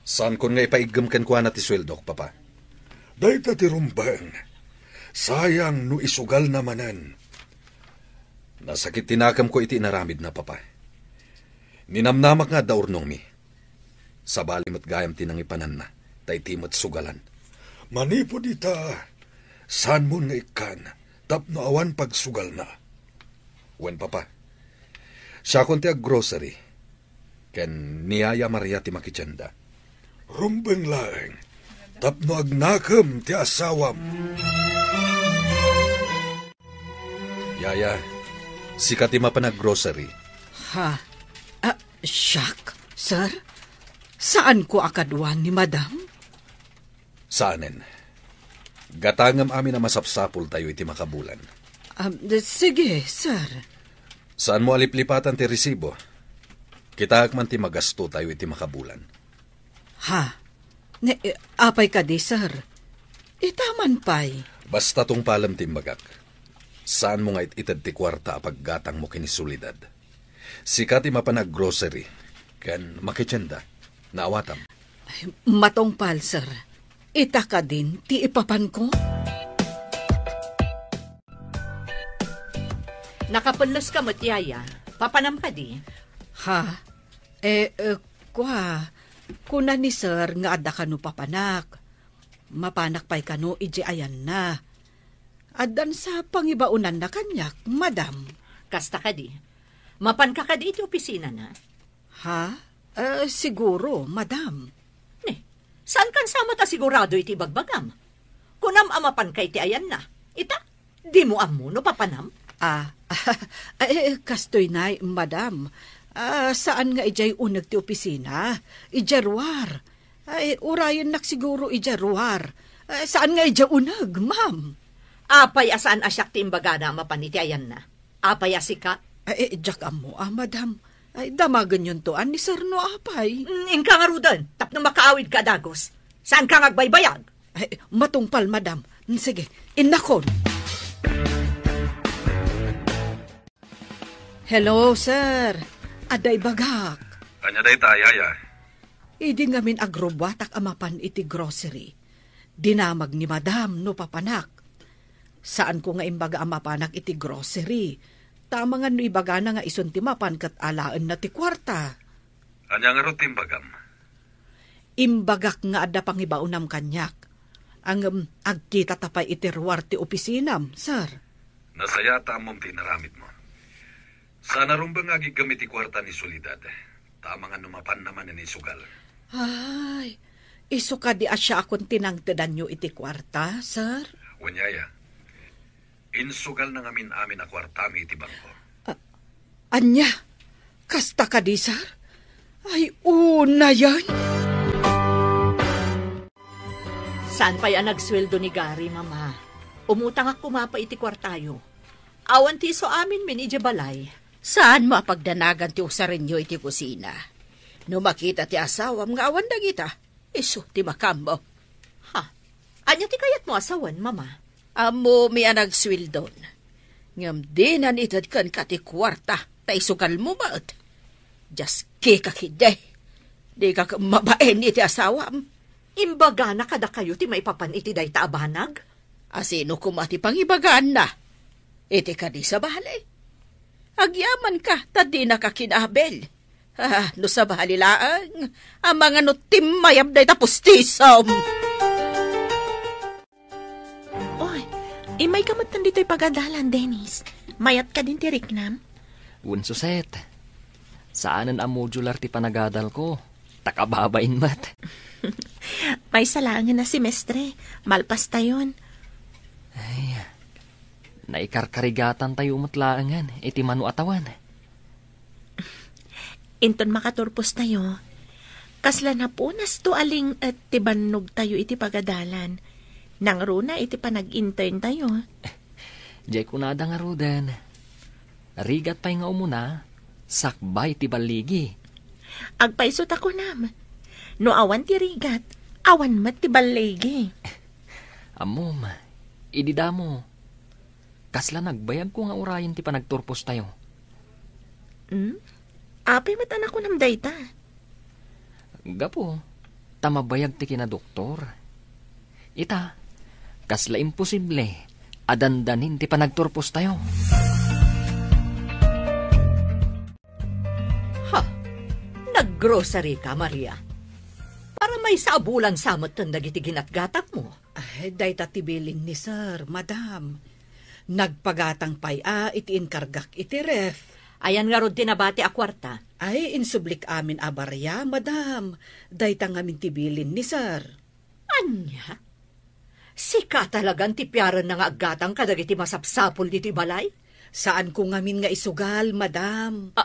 Saan kon nga ipaigam ken kuana ti sweldo, papa? Dayta ti rumbang. Sayang no isugal namanan. Nasakit tinakam ko iti inaramid na, papa. Ninamnamak nga daurnong mi. Sabali mat gayam tinangipanan na, tay timot sugalan. Manipo dita, saan mo nga ikan, tapno awan pagsugal na. Wen, papa. Siya kon ti ag-grocery, ken niyaya Maria ti makitsenda. Rumbeng laeng, tapno agnakam ti asawam. Yaya, sikat ti mapanag-grocery. Ha? Siyak, sir? Saan ko akadwan ni madam? Saanen? Gatangam amin na masapsapul tayo iti makabulan. Sige, sir. Saan mo aliplipatan ti resibo? Kitaak man ti magasto tayo iti makabulan. Ha? Apay ka di, sir. Itaman pa'y. Basta tong palam timbagak. Saan mo nga itad ti kwarta paggatang mo kinisulidad? Sikati mapanag grocery. Kan makitsenda. Naawatam. Matongpal, sir. Ita ka din, ti ipapan ko? Nakapunlos ka mo't yaya. Papanam ka di. Ha? Kuna ni sir nga ada kanu papanak. Mapanak pa'y kanu iji ayan na. Adan sa pangibaunan na kanyak, madam. Kasta ka di. Mapan ka di iti opisina na. Ha? Siguro, madam. Saan kan sama ta sigurado iti bagbagam? Kunam amapan kay ti ayan na. Ita, di mo amuno papanam? Kastoy na, madam. Saan nga ijay unag ti opisina? Ijarwar. Urayan nak siguro ijarwar. Saan nga ijay unag, ma'am? Apay asaan asyak ti imbaga na amapan iti ayan na. Apay asika? Jak amo, madam. Damagan yun to, ni sir no apay. Ingka nga rudan, tapno makaawid ka dagos. Saan ka ngagbaybayag? Matungpal, madam. Sige, inakon. Hello, sir. Aday bagak. Kanya day tayaya. Idi ngamin agrobatak amapan iti grocery. Dinamag ni madam no papanak. Saan ko nga imbaga amapanak iti grocery? Tama nga no ibaga na nga isun ti mapan kat alaan na ti kwarta. Kanya nga ro timbagam. Imbagak nga ada pangibaunam kanyak. Ang agkita tapay iti ruwar ti opisinam, sir. Nasaya tamom tinaramit mo. Sana rumbang agigamit ti kwarta ni Solidad. Tama nga numapan naman ni sugal. Ay, iso ka di asya akong tinangtedan nyo iti kwarta, sir? Wanyaya, insugal na ngamin amin na kwartami iti bangko. Anya, kasta ka di, sir? Ay, una yan. Saan pa yan nagsweldo ni Gary, mama? Umutang ako mapa iti kwartayo. Awan ti so amin minidya balay. Saan mapagdanagan ti usarinyo iti kusina? No makita ti asawam nga awan dagita, iso ti makambo. Ha? Anya ti kayat mo asawan, mama? Amo mi anag swildon. Ngam dinan itad kan kati kwarta, ta isugal mo maot. Just kikakide. Di ka mabaen iti asawam. Imbaga na kada kayo ti maipapan iti day taabanag? Asino kumati pang ibagaan na? Iti ka di sa bahalay. Agyaman ka, tadi na ka kinabel. No sa bahalilaang, ang mga nutim mayab day tapos tisom. Oy, may kamatan dito'y pagadalan, Dennis. Mayat ka din ti Riknam? Unsuset, saanan ang modular ti panagadal ko? Takababain mat. May salangan na si Mestre. Malpas tayon. Ay, naikarkarigatan tayo umutlaangan, iti manu atawan. Inton makaturpos tayo. Kasla na po nas to aling at tibanog tayo iti pagadalan. Nang runa iti panag-intern tayo. Diyay kunada nga rudan. Rigat pa'y nga umuna, sakbay ti baligi. Agpaisot ako nam. No awan ti rigat, awan mat ti baligi. Amom, idida mo. Kasla nagbayag ko nga urayan ti panagturpos tayo. Apay mat anak ko nam dayta. Gapo, tamabayag ti kina doktor. Ita, kasla imposible, adandanin ti panagturpos tayo. Ha? Naggrocery ka, Maria? Para may saabulan samot tandag iti ginatgatak mo. Ay, dayta tibilin ni sir, madam. Nagpagatang pay iti inkargak iti ref. Ayan nga rod tinabati a kwarta. Ay, insublik amin abarya, madam. Dayta ngamin tibilin ni sir. Anya? Sika talagang tipyaran na nga aggatang kadag iti masapsapol diti balay? Saan ko ngamin nga isugal, madam?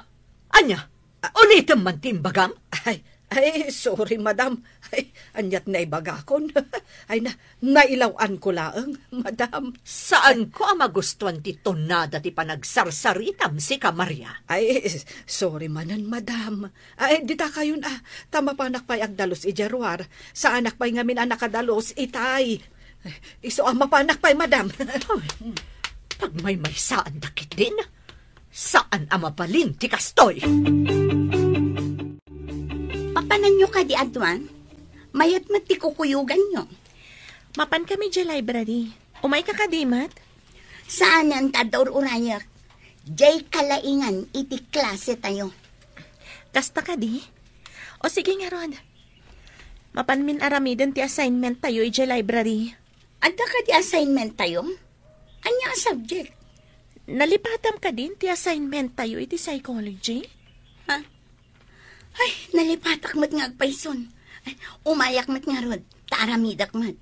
Anya? Ulitin man timbagam? Ay, Ay, sorry, madam. Ay, anyat na ibagakon. Ay, nailawan ko laang, madam. Saan ko ang magustuhan ti tonada ti panagsarsaritam si Maria? Ay, sorry manan, madam. Ay, dita kayo na. Tama pa anak pa'y agdalos ijarwar. Sa anak pa'y ngamin anak kadalos itay. Iso ang mapanak pa'y, madam. Pag may saan dakit din, saan ang mabalin ti kastoy? Papanan nyo ka di adwan? Mayat mat ti kukuyugan nyo. Mapan kami di library. Umay ka kadimat? Saan ang tador urayak? Jay kalaingan iti klase tayo. Kasta ka di? O sige nga Rod. Mapan min aramiden ti assignment tayo di library. Adda ka di assignment tayo? Anya ang subject? Nalipatam ka din ti assignment tayo iti psychology? Ha? Ay, nalipatak mat nga agpayson. Ay, umayak mat nga Rod. Taaramidak mat.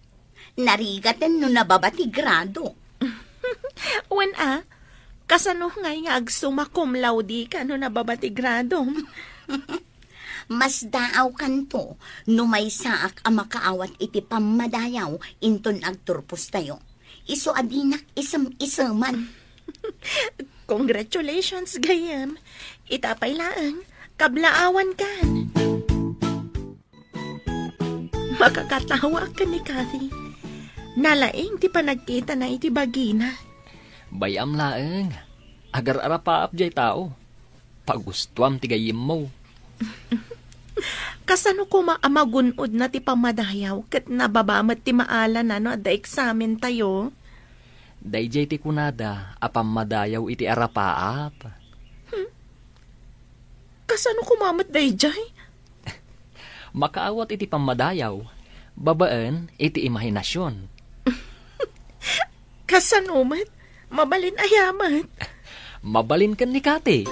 Narigatan no nababati grado. Wen kasano nga agsuma cum laude ka no nababati grado? Mas daaw kanto no may saak ang makaawat iti pamadayaw inton agturpos tayo. Iso adinak isam-isaman. Congratulations, gayam. Itapay laang. Kablaawan kan. Makakatawa ka ni Cathy. Nalaing ti panagkita na iti bagina. Bayam laeng. Agar arapaap jay tao. Pagustuam ti gayim mo. Kasano ko maamagunod na ti pamadayaw kat nababamat ti maala na no da eksamen tayo? Dayjay ti kunada apam madayaw iti arapaap. Kasano kumamat dayjay? Makaawat iti pamadayaw, babaan iti imahinasyon. Kasano mat? Mabalin ayamat. Mabalin kan ni Kate.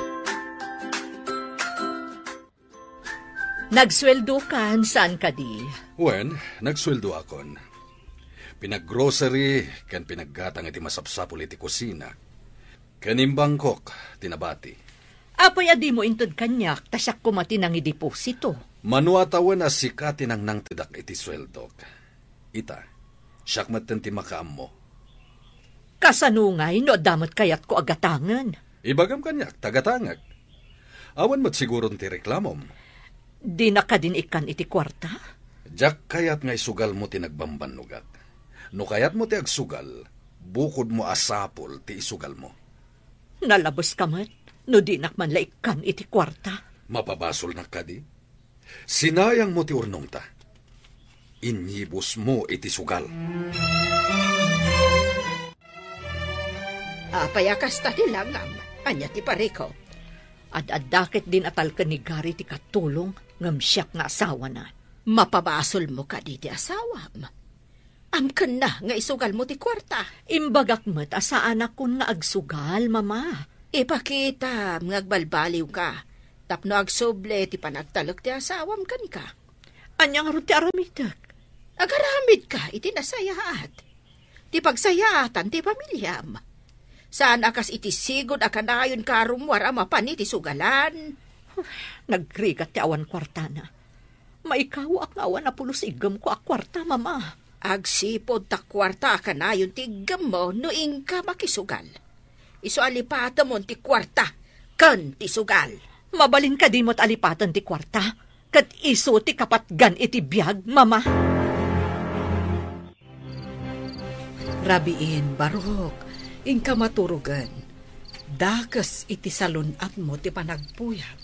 Nagsweldo kan, saan ka di? Wen, nagsweldo akon. Pinag-grocery, kan pinaggatang iti masapsapul iti kusina. Kanim Bangkok, tinabati. Apoy adi mo intod kanyak, tasyak kumati ng ideposito. Manuatawan na si Kati nang tidak iti sweldok. Ita, siyak matan ti makaam mo. Kasanungay, no damot kayat ko agatangan. Ibagam kanyak, tagatangag. Awan mo't siguro ti reklamom. Di na ka din ikan iti kwarta? Jak kayat nga isugal mo ti nagbambanugak. No kayat mo ti agsugal, bukod mo asapol ti isugal mo. Nalabos ka mat, no di nakman laikan iti kwarta. Mapabasol na ka di? Sinayang mo ti urnong ta. Inyibos mo iti sugal. Payakas ta dilangam, anya ti pariko. Ad-adakit din atal ka ni Gary ti katulong, ngam siyak nga asawa na. Mapabasol mo ka di ti asawam. Amkan na nga isugal mo ti kwarta. Imbagak mat asaan akon nga agsugal, mama. Ipakita, ngagbalbaliw ka. Tapno agsoble ti panagtalok ti asawam kan ka. Anyang ro ti aramitak. Agaramid ka, iti nasayaat. Ti pagsayaatan ti pamilyam. Saan akas iti sigod akanayon karumwar amapan iti sugalan. Nagrigat ti awan kwarta na. Maikaw ak awan na pulos igam ko ak kwarta, mama. Agsipod ta kwarta akanayon ti igam mo no ingka makisugal. Iso alipata mo ti kwarta, kan ti sugal. Mabalin ka di mo't alipatan ti kwarta, kat iso ti kapatgan iti biyag, mama. Rabiin, Barok, ingka maturugan. Dakas iti salunat mo ti panagpuyat.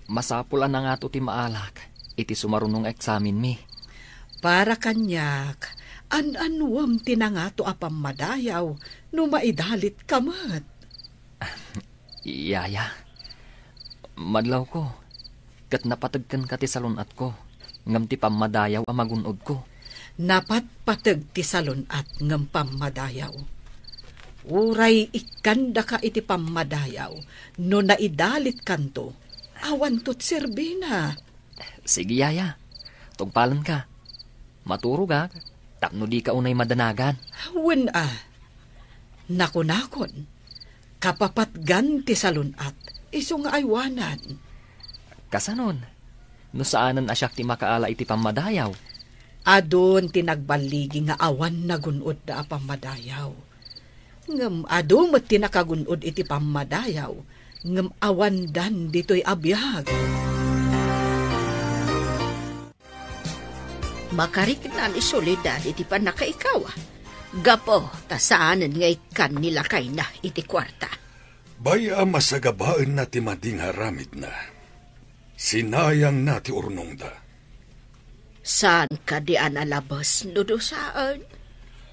Masapulan na nga to ti maalak, iti sumarunong eksamin mi. Para kanyak, an-anuam tinangato apam madayaw, no maidalit kamat. Yaya, madlaw ko, kat napatagkan ka ti salunat ko, ngam ti pamadayaw ang magunod ko. Napat patag ti salunat ngam pamadayaw. Uray ikanda ka iti pamadayaw, no naidalit kanto, awan to't serbina. Sige, Yaya, tugpalan ka. Maturog ka, tapno di ka unay madanagan. Wen nakunakon, kapapatgan ti salunat, iso nga aywanan. Kasanon, No saanan asyak ti makaala iti pamadayaw. Adon tinagbaligi nga awan na gunod da pamadayaw. Ngem ado met tinakagunod iti pamadayaw. Ngem awan dan dito'y abiyag. Makarik na ni Soledad iti panakaikaw. Gapo, tasaanan nga ikan nila kay na iti kwarta. Baya masagabaan na ti mading haramid na. Sinayang na ti urnong da. Saan ka di analabas no do saan?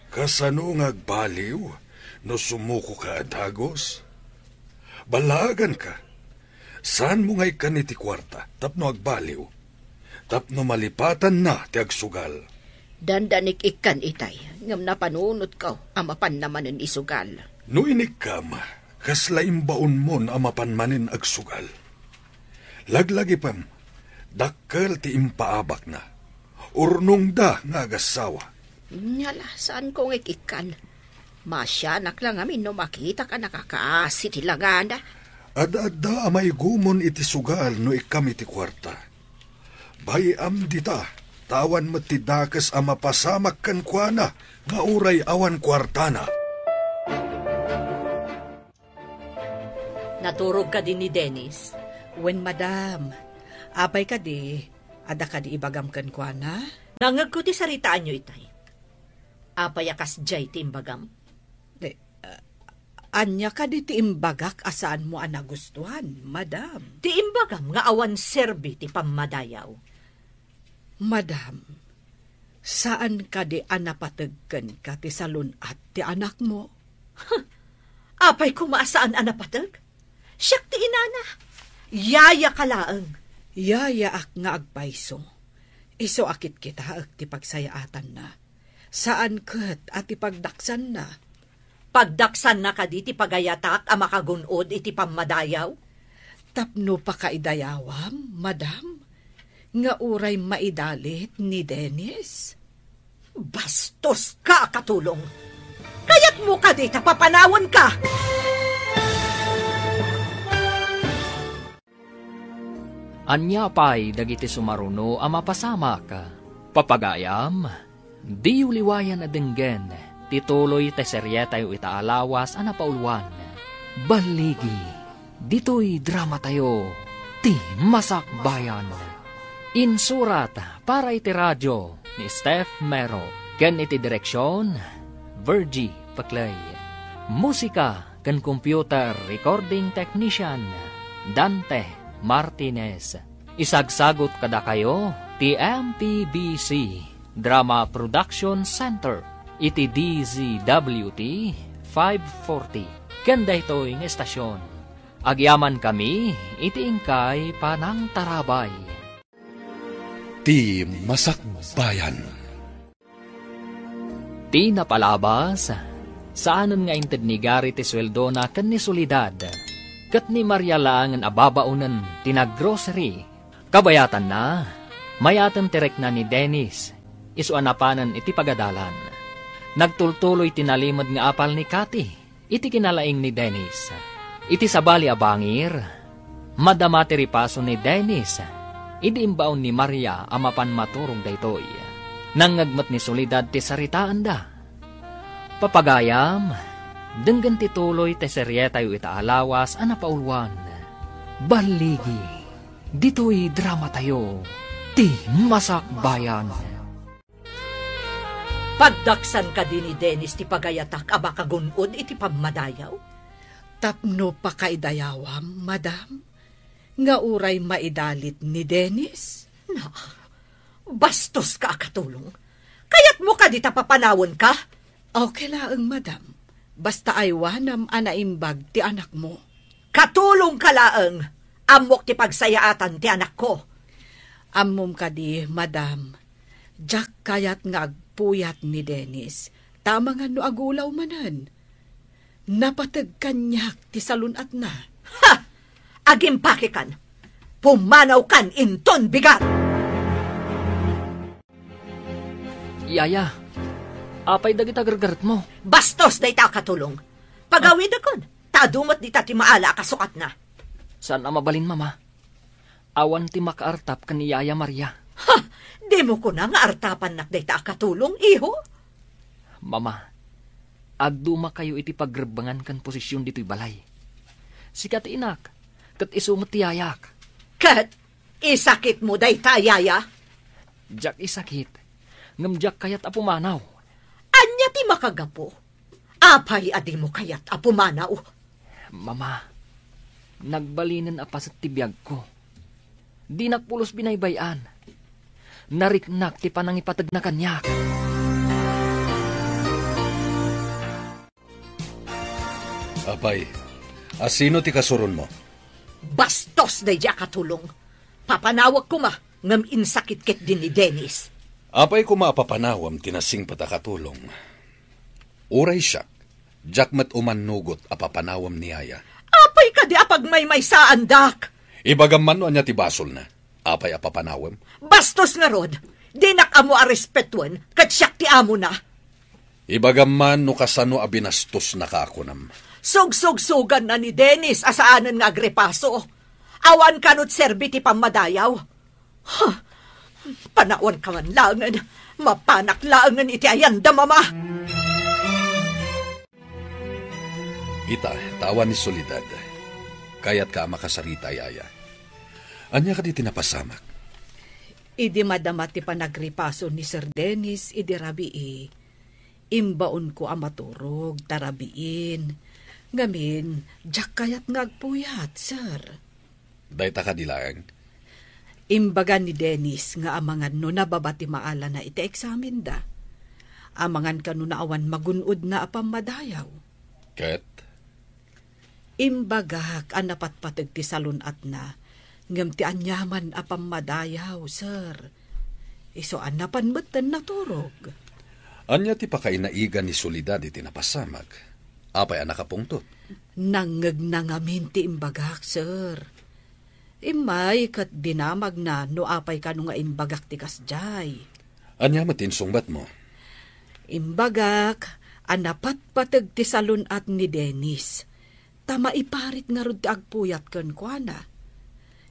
Kasano ngagbaliw no sumuko ka adagos? Balagan ka. Saan mo ngay kan iti kwarta tapno agbaliw? Tapno malipatan na ti agsugal. Dandanik ikan itay, ngam napanunot ka, amapan naman ang isugal. No inik kam, kaslaim baon mon amapan manin agsugal. Laglagi pam, dakkel ti impaabak na. Urnong da nga agasawa. Nyala, saan ko ikan? Masyanak lang amin no makita ka nakakaasi ti langanda. Ada-ada amay gumon iti sugal no ikam iti kwarta. Bayam dita, tawan matidakas ama pasamak kan kuana, nga uray awan kwartana. Naturog ka din ni Dennis. Wen madam, apay ka di, ada ka di ibagam kan kwa na? Nangag ko ti saritaan nyo itay. Apay akas jay ti imbagam. Anya ka di ti imbagak asaan mo ang nagustuhan, madam? Ti imbagam nga awan serbi ti pamadayaw. Madam, saan ka di anapatagkan ka ti salon at ti anak mo? Apay kumaasaan anapatag? Siyak ti inana. Yaya kalaang. Yaya ak nga agpaiso. Iso akit kita ak ti pagsayaatan na. Saan kat at ti pagdaksan na? Pagdaksan na ka di ti pagayatak a makagunod iti pamadayaw? Tapno pa kaidayawam, madam? Nga uray maidalit ni Dennis? Bastos ka, katulong! Kaya't mo ka di tapapanawan ka! Anya pa'y dagiti sumaruno a mapasamak. Papagayam, di uliwayan a denggen, tituloy te seryetayo itaalawas a napaulwan. Baligi, dito'y drama tayo, ti Masak Bayan. Insurat para iti radyo ni Steph Mero, ken iti direksyon, Virgie Paclay. Musika ken computer recording technician, Dante Martinez. Isagsagot kada kayo ti MPBC Drama Production Center iti DZWT 540 ken daytoy nga estasyon. Agyaman kami iti ingkay Panang Tarabay. Ti Masak Bayan. Ti napalabas saanon nga inted ni Gary ti sweldo na ken ni Soledad. Kat ni Maria lang ang ababaunan tinag-grocery. Kabayatan na, mayatan tirek na ni Dennis, isuanapanan iti pagadalan. Nagtultuloy tinalimod nga apal ni Cathy, iti kinalaing ni Dennis. Iti sabali abangir, madamati ripaso ni Dennis, idi imbaon ni Maria amapan maturong daytoy. Nangagmat ni Soledad ti saritaan da. Papagayam, denggan tituloy te seryetayo itaalawas a napaulwan. Baligi, dito'y drama tayo, ti Masak Bayan. Pagdaksan ka din ni Dennis ti pagayatak a makagunod iti pamadayaw? Tapno pa kaidayawam, madam? Nga uray maidalit ni Dennis? Na, bastos ka, katulong. Kaya't mo ka di tapapanawon ka? Okay lang, madam. Basta ay wanam anaimbag ti anak mo. Katulong ka laeng, amok ti pagsayaatan ti anak ko. Ammom ka di, madam. Jack kayat nga agpuyat ni Dennis. Tama nga no agulaw manan. Napatag kanyak ti salunat na. Ha! Agimpake kan. Pumanaw kan inton bigat. Yaya, apay dagit agargarat mo. Bastos day ta katulong. Pagawid akon, tadumot di ta ti maala kasukat na. Saan na mabalin, mama? Awan ti makaartap kan ni Yaya Maria. Ha! Di mo ko na nga artapan nak day ta katulong, iho? Mama, agduma kayo iti pagrebangan kan posisyon dito'y balay. Sikat inak, kat isumot ti yayak. Kat, isakit mo day ta, Yaya? Jak isakit, ngamjak kayat apumanaw. Anya ti makagapo? Apay adi mo kayat apumanaw? Mama, nagbalinan apa sa tibiyag ko. Di nakpulos binaybayan. Nariknak ti panangipatag na kanyak. Apay, asino ti kasuron mo? Bastos day diya katulong. Papanawag ko ngam insakit-kit din ni Dennis. Apay ko maapapanawam tinasing patakatulong. Uray siya, jakmat umanugot apapanawam ni Yaya. Apay ka di apag may saan, dak. Ibagam man niya ti basol na. Apay apapanawam. Bastos nga rod. Di nakamo a respetuan, kat siyak ti amo na. Ibagam man no kasano abinastos na kaakunam. Sug-sug-sugan na ni Dennis asaanan nga agrepaso. Awan kanot serbi ti pamadayaw. Huh. Panawan ka man langan. Mapanak langan iti ayanda, mama. Ita, tawa ni Soledad. Kaya't ka makasarita, Yaya. Anya ka di tinapasamak? Idi madama ti panagripaso ni Sir Dennis, idi rabii. Imbaon ko amaturog, tarabiin. Ngamin, jak kayat ngagpuyat, sir. Dahil ta kadilang? Imbagan ni Dennis nga amangan no nababati maala na iti eksamin da. Amangan ka no naawan magunod na apamadayaw. Ket? Imbagak anapat patag ti salunat na ngam ti anyaman apamadayaw, sir. Iso anapan betan naturog. Anya ti pakainaigan ni Soledad iti napasamag. Apay anak kapungtot. Nangag na ngamin ti imbagak, sir. Imay kat dinamag na no apay ka no nga imbagak ti kasjay. Anya matinsungbat mo? Imbagak, anapat patag ti salunat ni Dennis. Tama iparit nga rod ti agpuyat ken kuana.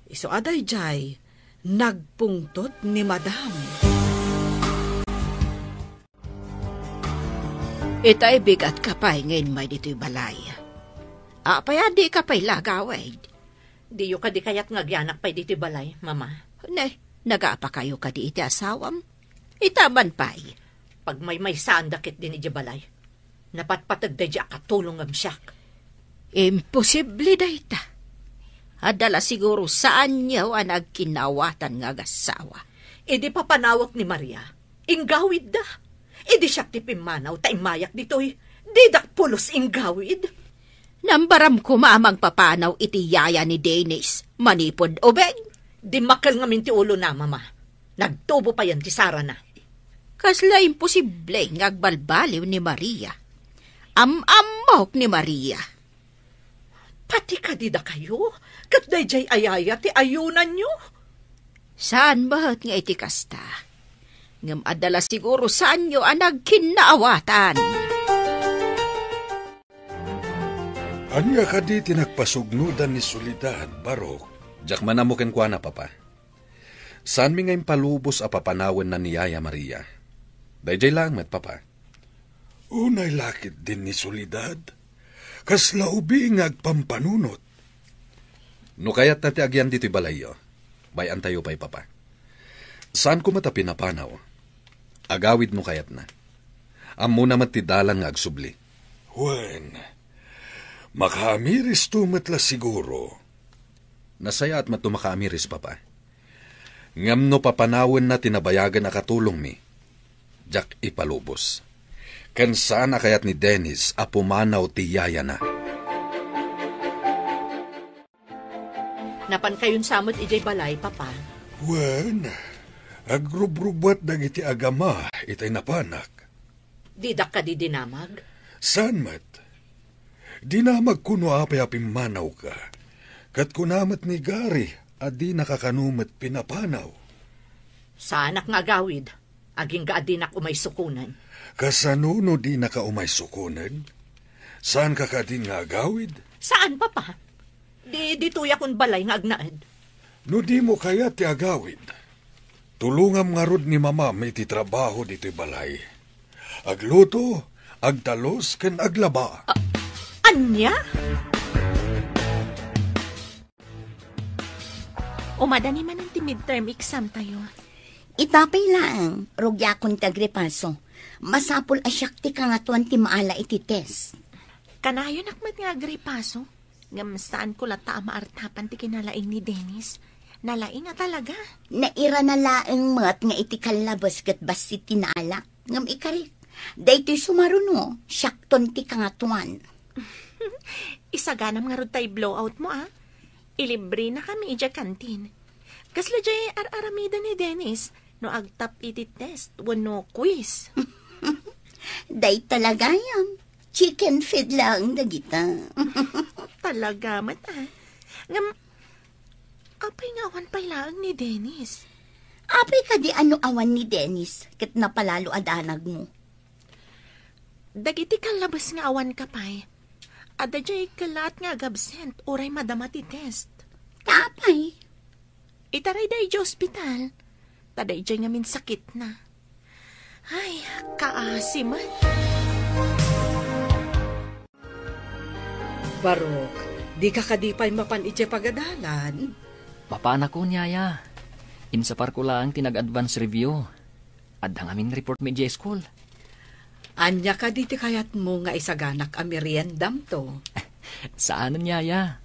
Iso aday jay, nagpungtot ni Madam. Itay bigat kapay ngayon may dito'y balay. Apay adi kapay lagaway. Di yu ka di kayat ngagyanak pa'y dito'y balay, mama. Ne, nagapa kayo ka di iti asawam? Itaman pa'y. Pag may saan dakit din iti balay, napatpatag da diya katulong am siyak. Imposible da ita. Adala siguro saan niyaw ang nagkinawatan nga gasawa. Idi papanawak ni Maria, inggawid da. Idi siyak ti pimanaw ta imayak dito'y, didak pulos inggawid. Nambaram ko mamang papanaw iti yaya ni Dennis, manipod o beg. Di makal nga minti ulo na, mama. Nagtubo pa yan ti Sara na. Kasla imposible ngagbalbaliw ni Maria. Am-amok ni Maria. Pati kadida kayo? Kat dayjay ayaya ti ayunan nyo? Saan bahat nga iti kasta? Ngam adala siguro saan nyo ang nagkinaawatan. Anya ka di tinagpasugnudan ni Soledad, Barok? Jak manamukin kwa na, papa. Saan mi ngayon palubos a papanawan na ni Yaya Maria? Dayjay lang met, papa. Unay lakit din ni Soledad. Kasla ubi ngagpampanunot. No kaya't nati agyan dito'y balayo. Bayan tayo pa'y, papa. Saan ko mata pinapanaw? Agawid no kayat na. Amo naman ti dalan nga agsubli. Wen, makamiris tumatla siguro. Nasaya at matumakamiris, papa. Ngam no papanawan na tinabayagan na katulong mi. Jak ipalubos. Kan sana kayat ni Dennis apumanaw ti Yaya na. Napan kayon samot ijay balay, papa. Wen, agrubrubat dang iti agama itay napanak. Didak ka di dinamag? San mat? Dinamag kuno apay apimanaw ka. Kat kunamat ni Gary, adi nakakanumat pinapanaw. Saanak nga gawid, aging gaadinak umay sukunan. Kasanuno di nakaumay sukunan? Saan ka kadin nga gawid? Saan, papa? Di tuya kun balay nga agnaad. No di mo kaya ti agawid. Tulungam nga rod ni mama may ti trabaho dito'y balay. Agluto, agdalos, ken aglaba. Anya? Umadani man ang midterm exam tayo. Itapay lang, rugya kong tagrepaso. Masapol asyak ti kangatuan ti maala iti test. Kanayon akmat nga agripaso. Ngam saan ko lata maartapan ti kinalaing ni Dennis. Nalaing nga talaga. Naira na laeng mat nga iti kalabas kat basit tinaalak. Ngam ikarik. Daytoy sumaruno, syakton ti kangatuan. Isaganam nga rod tayo blowout mo Ilibre na kami ija kantin. Kasla jay ar-aramida ni Dennis no agtap iti test wano quiz. Day talaga yan. Chicken feed lang dagita. Talaga mat Ngam, apay nga awan pailaan ni Dennis. Apay ka di ano awan ni Dennis kat napalalo adanag mo. Dagiti kalabas nga awan kapay. Ada jay kalat nga agabsent oray madama ti test. Tapay. Itaray day di ospital. Taday jay ngamin sakit na. Ay, kaasim man. Barok, di ka kadipay mapan iti pagadalan. Papana ko niyaya. Insapar ko lang tinag-advance review. Adda ngamin report media school. Anya ka diti kayat mo nga isaganak a meriendam to. Saan niyaya?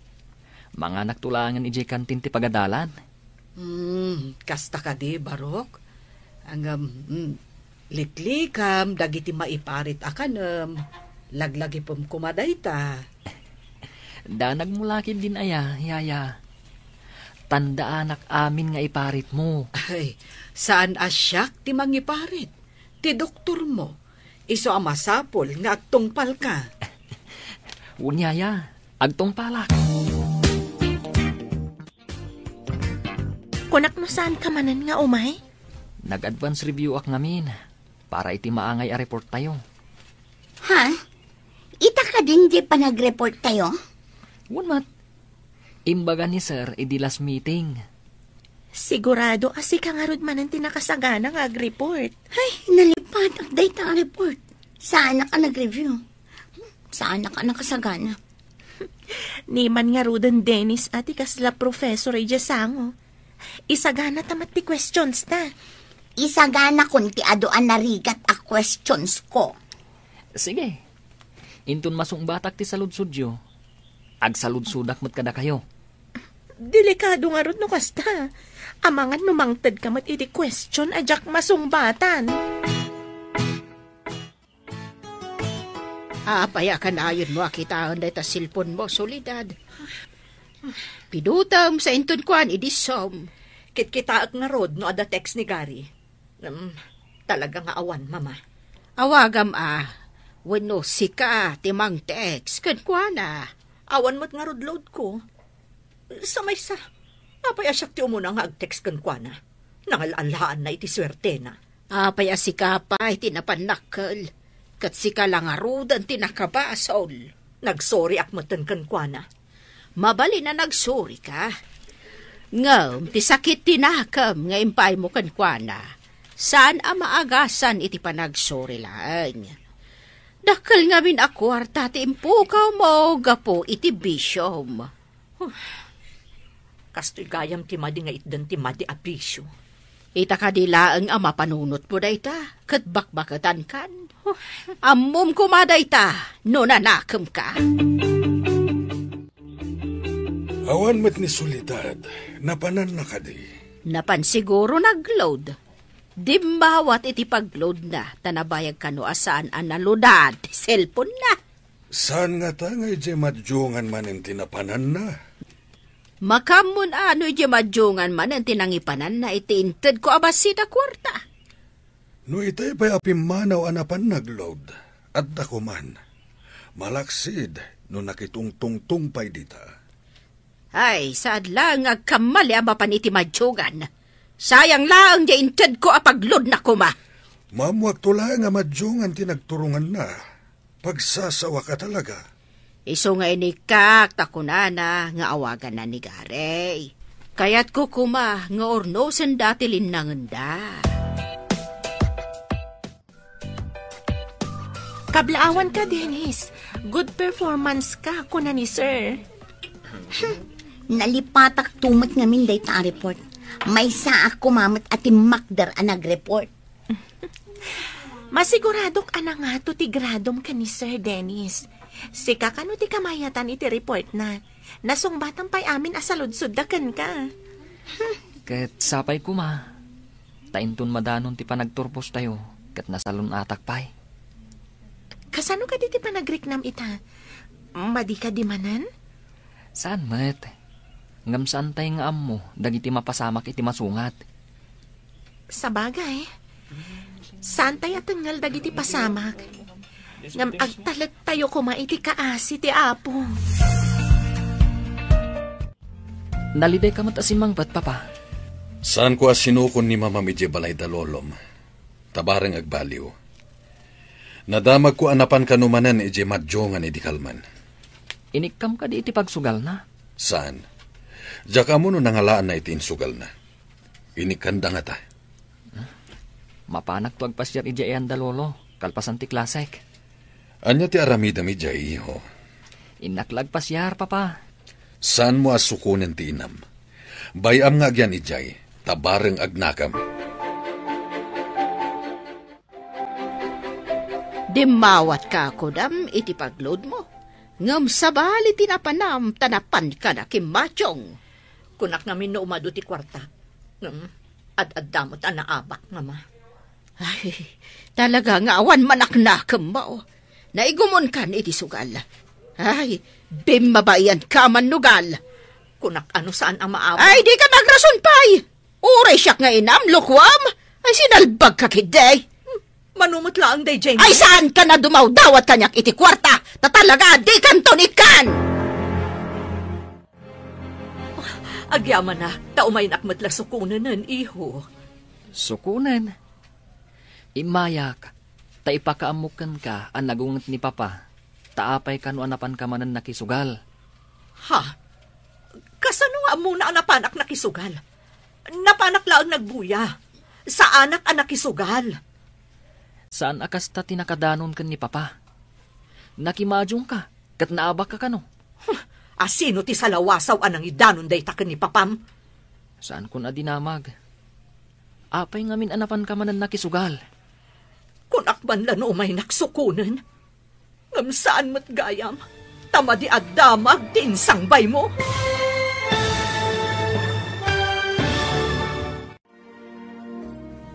Mga nagtulangan iti kantin ti pagadalan. Kasta ka di, Barok. Ang litlikam, dagiti maiparit akanam. Laglagi pum kumaday ta. Danag mulakin din yaya. Tandaan amin nga iparit mo. Ay, saan asyak ti mangiparit? Ti doktor mo. Iso amasapol nga agtungpal ka. Unyaya, agtungpalak. Kunak no saan ka manan nga umay? Nag-advance review ak ngamin para iti maangay a report tayo. Ha? Ita ka din di pa nag-report tayo? Wunmat. Imbaga ni sir, idi last meeting. Sigurado asi ka nga rod man ang tinakasagana nga ag-report. Ay, nalipad ang data ang report. Saan ka nag-review? Saan ka nakasagana? Niman nga rodan Dennis ati kasla professor ay jasango. Isagana tamat ti questions ta. Isagana kun ti adoan narigat a questions ko. Sige. Intun masong batak ti saludsudyo. Agsaludsudak mat kada kayo. Delikado nga rod no kasta. Amangan numangtad ka mat iti question ajak masungbatan. Apaya ka na ayon mo akitaan dahi ta silpon mo, Solidad. Pidutam sa inton kuan, idisom. Kitkitaak nga rod no ada text ni Gary. Talaga nga awan, mama. Awagam wano sika timang text, kan kuana. Awan mo't nga rod load ko. Sa may sa, apay asyak ti umuna nga ag-text kan kwa na. Nangalaan na iti swerte na. Apay asika pa iti napanakal. Kat sika lang arudan tinakabasol. Nagsorry akmatan kan kwa na. Mabali na nagsuri ka. Ngam, ti sakit tinakam nga impay mo kan kwa na. Saan maagasan iti panagsuri lang. Dakal nga min akwarta ti impukaw mo gapo iti bisyom. Kasto'y gayam ti madi nga itdan ti madi apisyo. Ita kadila ang ama panunot mo dayta, kat bakbakatan kan. Ammom kumaday ta, no nanakam ka. Awan met ni Solidad, napanan na ka di. Napan siguro nagload. Dimbawat iti pagload na, tanabayag ka no asaan ang naludad, cellphone na. Saan nga ta nga ije madjungan man ang tinapanan na? Makamun ano ije madjungan man ang tinangipanan na itiinted ko abasita kwarta. No itay pa'y apimanaw anapan nagload, at dako man. Malaksid no nakitungtungtung pa'y dita. Ay, saad lang agkamali amapan iti madjungan. Sayang lang di inted ko apaglod na kuma. Mamuak tula nga madjungan tinagturungan na. Pagsasawa ka talaga. Iso nga inikak takunana nga awagan na ni Gary. Kaya't ko kuma nga ornosen dati linangan da. Kablaawan ka, Dennis. Good performance ka, kuna ni sir. Nalipatak tumat ngamin day ta report. May saak kumamat at makdar ang nag-report. Masiguradok ana nga to ti gradom ka ni Sir Dennis. Sika ka no ti kamayatan iti report na. Nasungbatang pa'y amin asaludsuddakan ka. Ket sapay kuma. Tainton madanon ti panagturpos tayo. Ket nasalon atak pay. Kasano ka di ti panagriknam ita? Madi ka di manan? Saan met? Ngam saan tayo nga ammo, dagiti mapasamak iti masungat. Sa bagay, saan tayo tanggal dagiti pasamak? Ngam agtalat tayo kuma iti kaasi ti apo. Naliday ka matasimang ba't, Papa? Saan ko asinukon ni Mama Medye balay dalolom? Tabarang agbaliw. Nadamag ko anapan kanumanan ije madjongan iti kalman. Inikam ka di iti pagsugal na. Saan? Diya ka mo no nangalaan na iti insugal na. Inikanda nga ta. Mapanak to agpasyar ije eyan dalolo. Kalpasan ti klasek. Anya ti aramida mi diya iho? Inaklag pasyar, Papa. Saan mo asukunin ti inam? Bayam nga agyan ijay, tabareng agnakam. Dimawat ka ko dam iti pagload mo. Ngam sabali tinapanam tanapan ka na kimachong. Kunak namin no umado ti kwarta. Ad-addamot ang naabak nga ma. Ay, talaga nga awan manaknakam mo. Naigumon kan iti sugal. Ay, bimabayan ka man nugal. Kunak ano saan ang maabak? Ay, di ka magrason pay. Uray siyak nga inam, lukwam. Ay, sinalbag ka kiday. Manumot lang day, Jamie. Ay, saan ka na dumawdawat kanyak iti kwarta? Tatalaga, di kantonikan! Agyaman na, taumay nakmatla sukunan nun, iho. Sukunan? Imayak, taipakaamukan ka ang nagungat ni Papa. Taapay ka no anapan ka manan nakisugal. Ha? Kasano nga muna ang napanak nakisugal? Napanak lang nagbuya. Sa anak ang nakisugal. Saan akas ta tinakadanon kan ni Papa? Nakimadyong ka, kat naabak ka kano? Asino ti salawasaw anang idanon day taken ni Papam? Saan kun adinamag? Apay ngamin anapan ka manan nakisugal. Kung akban lano may naksukunan, ngam saan mat gayam, tamadi at damag din sangbay mo.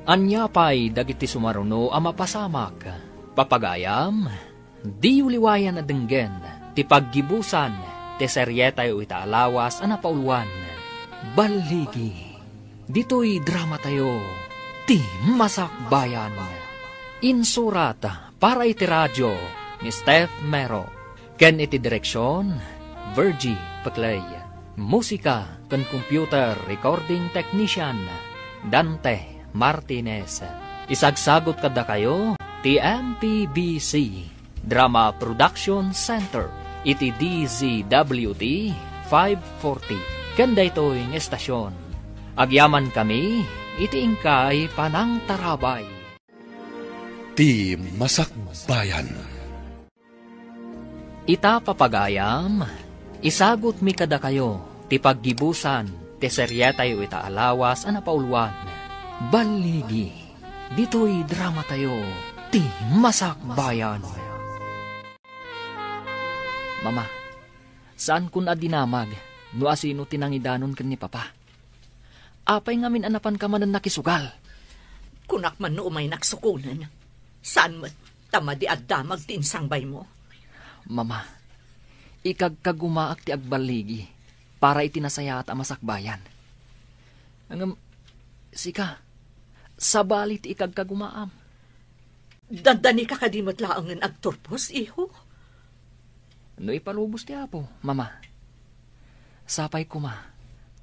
Anya pay dagiti sumaruno ang mapasamak. Papagayam, di uliwayan na denggen, ti paggibusan, ti seryetay o itaalawas ang napauluan. Baligi, dito'y drama tayo, ti masakbayan. Insurat para iti radyo ni Steph Mero. Ken iti direksyon, Virgie Paclay. Musika ken computer recording technician, Dante Martinez. Isagsagot kada kayo, TMPBC Drama Production Center, iti DZWD 540. Kanda ito'y estasyon. Agyaman kami, iti ingkay panang tarabay. Ti Masakbayan. Ita papagayam, isagot mi kada kayo, ti paggibusan, ti seryetay o itaalawas ang napauluan. Baligi, dito'y drama tayo, ti Masakbayan. Mama, saan kun adinamag, no asino tinangidanon kan ni Papa? Apay ngamin anapan ka man nakisugal. Kunak man no umay naksukunan, saan mat tamadi at damag tin sangbay mo? Mama, ikagkagumaak ti agbaligi para itinasaya at amasakbayan. Ang sika, sabali ti ikagkagumaam. Dandani ka kadimot laangan agturpos, iho? No ipalubos ti Apo, Mama. Sapay ko ma,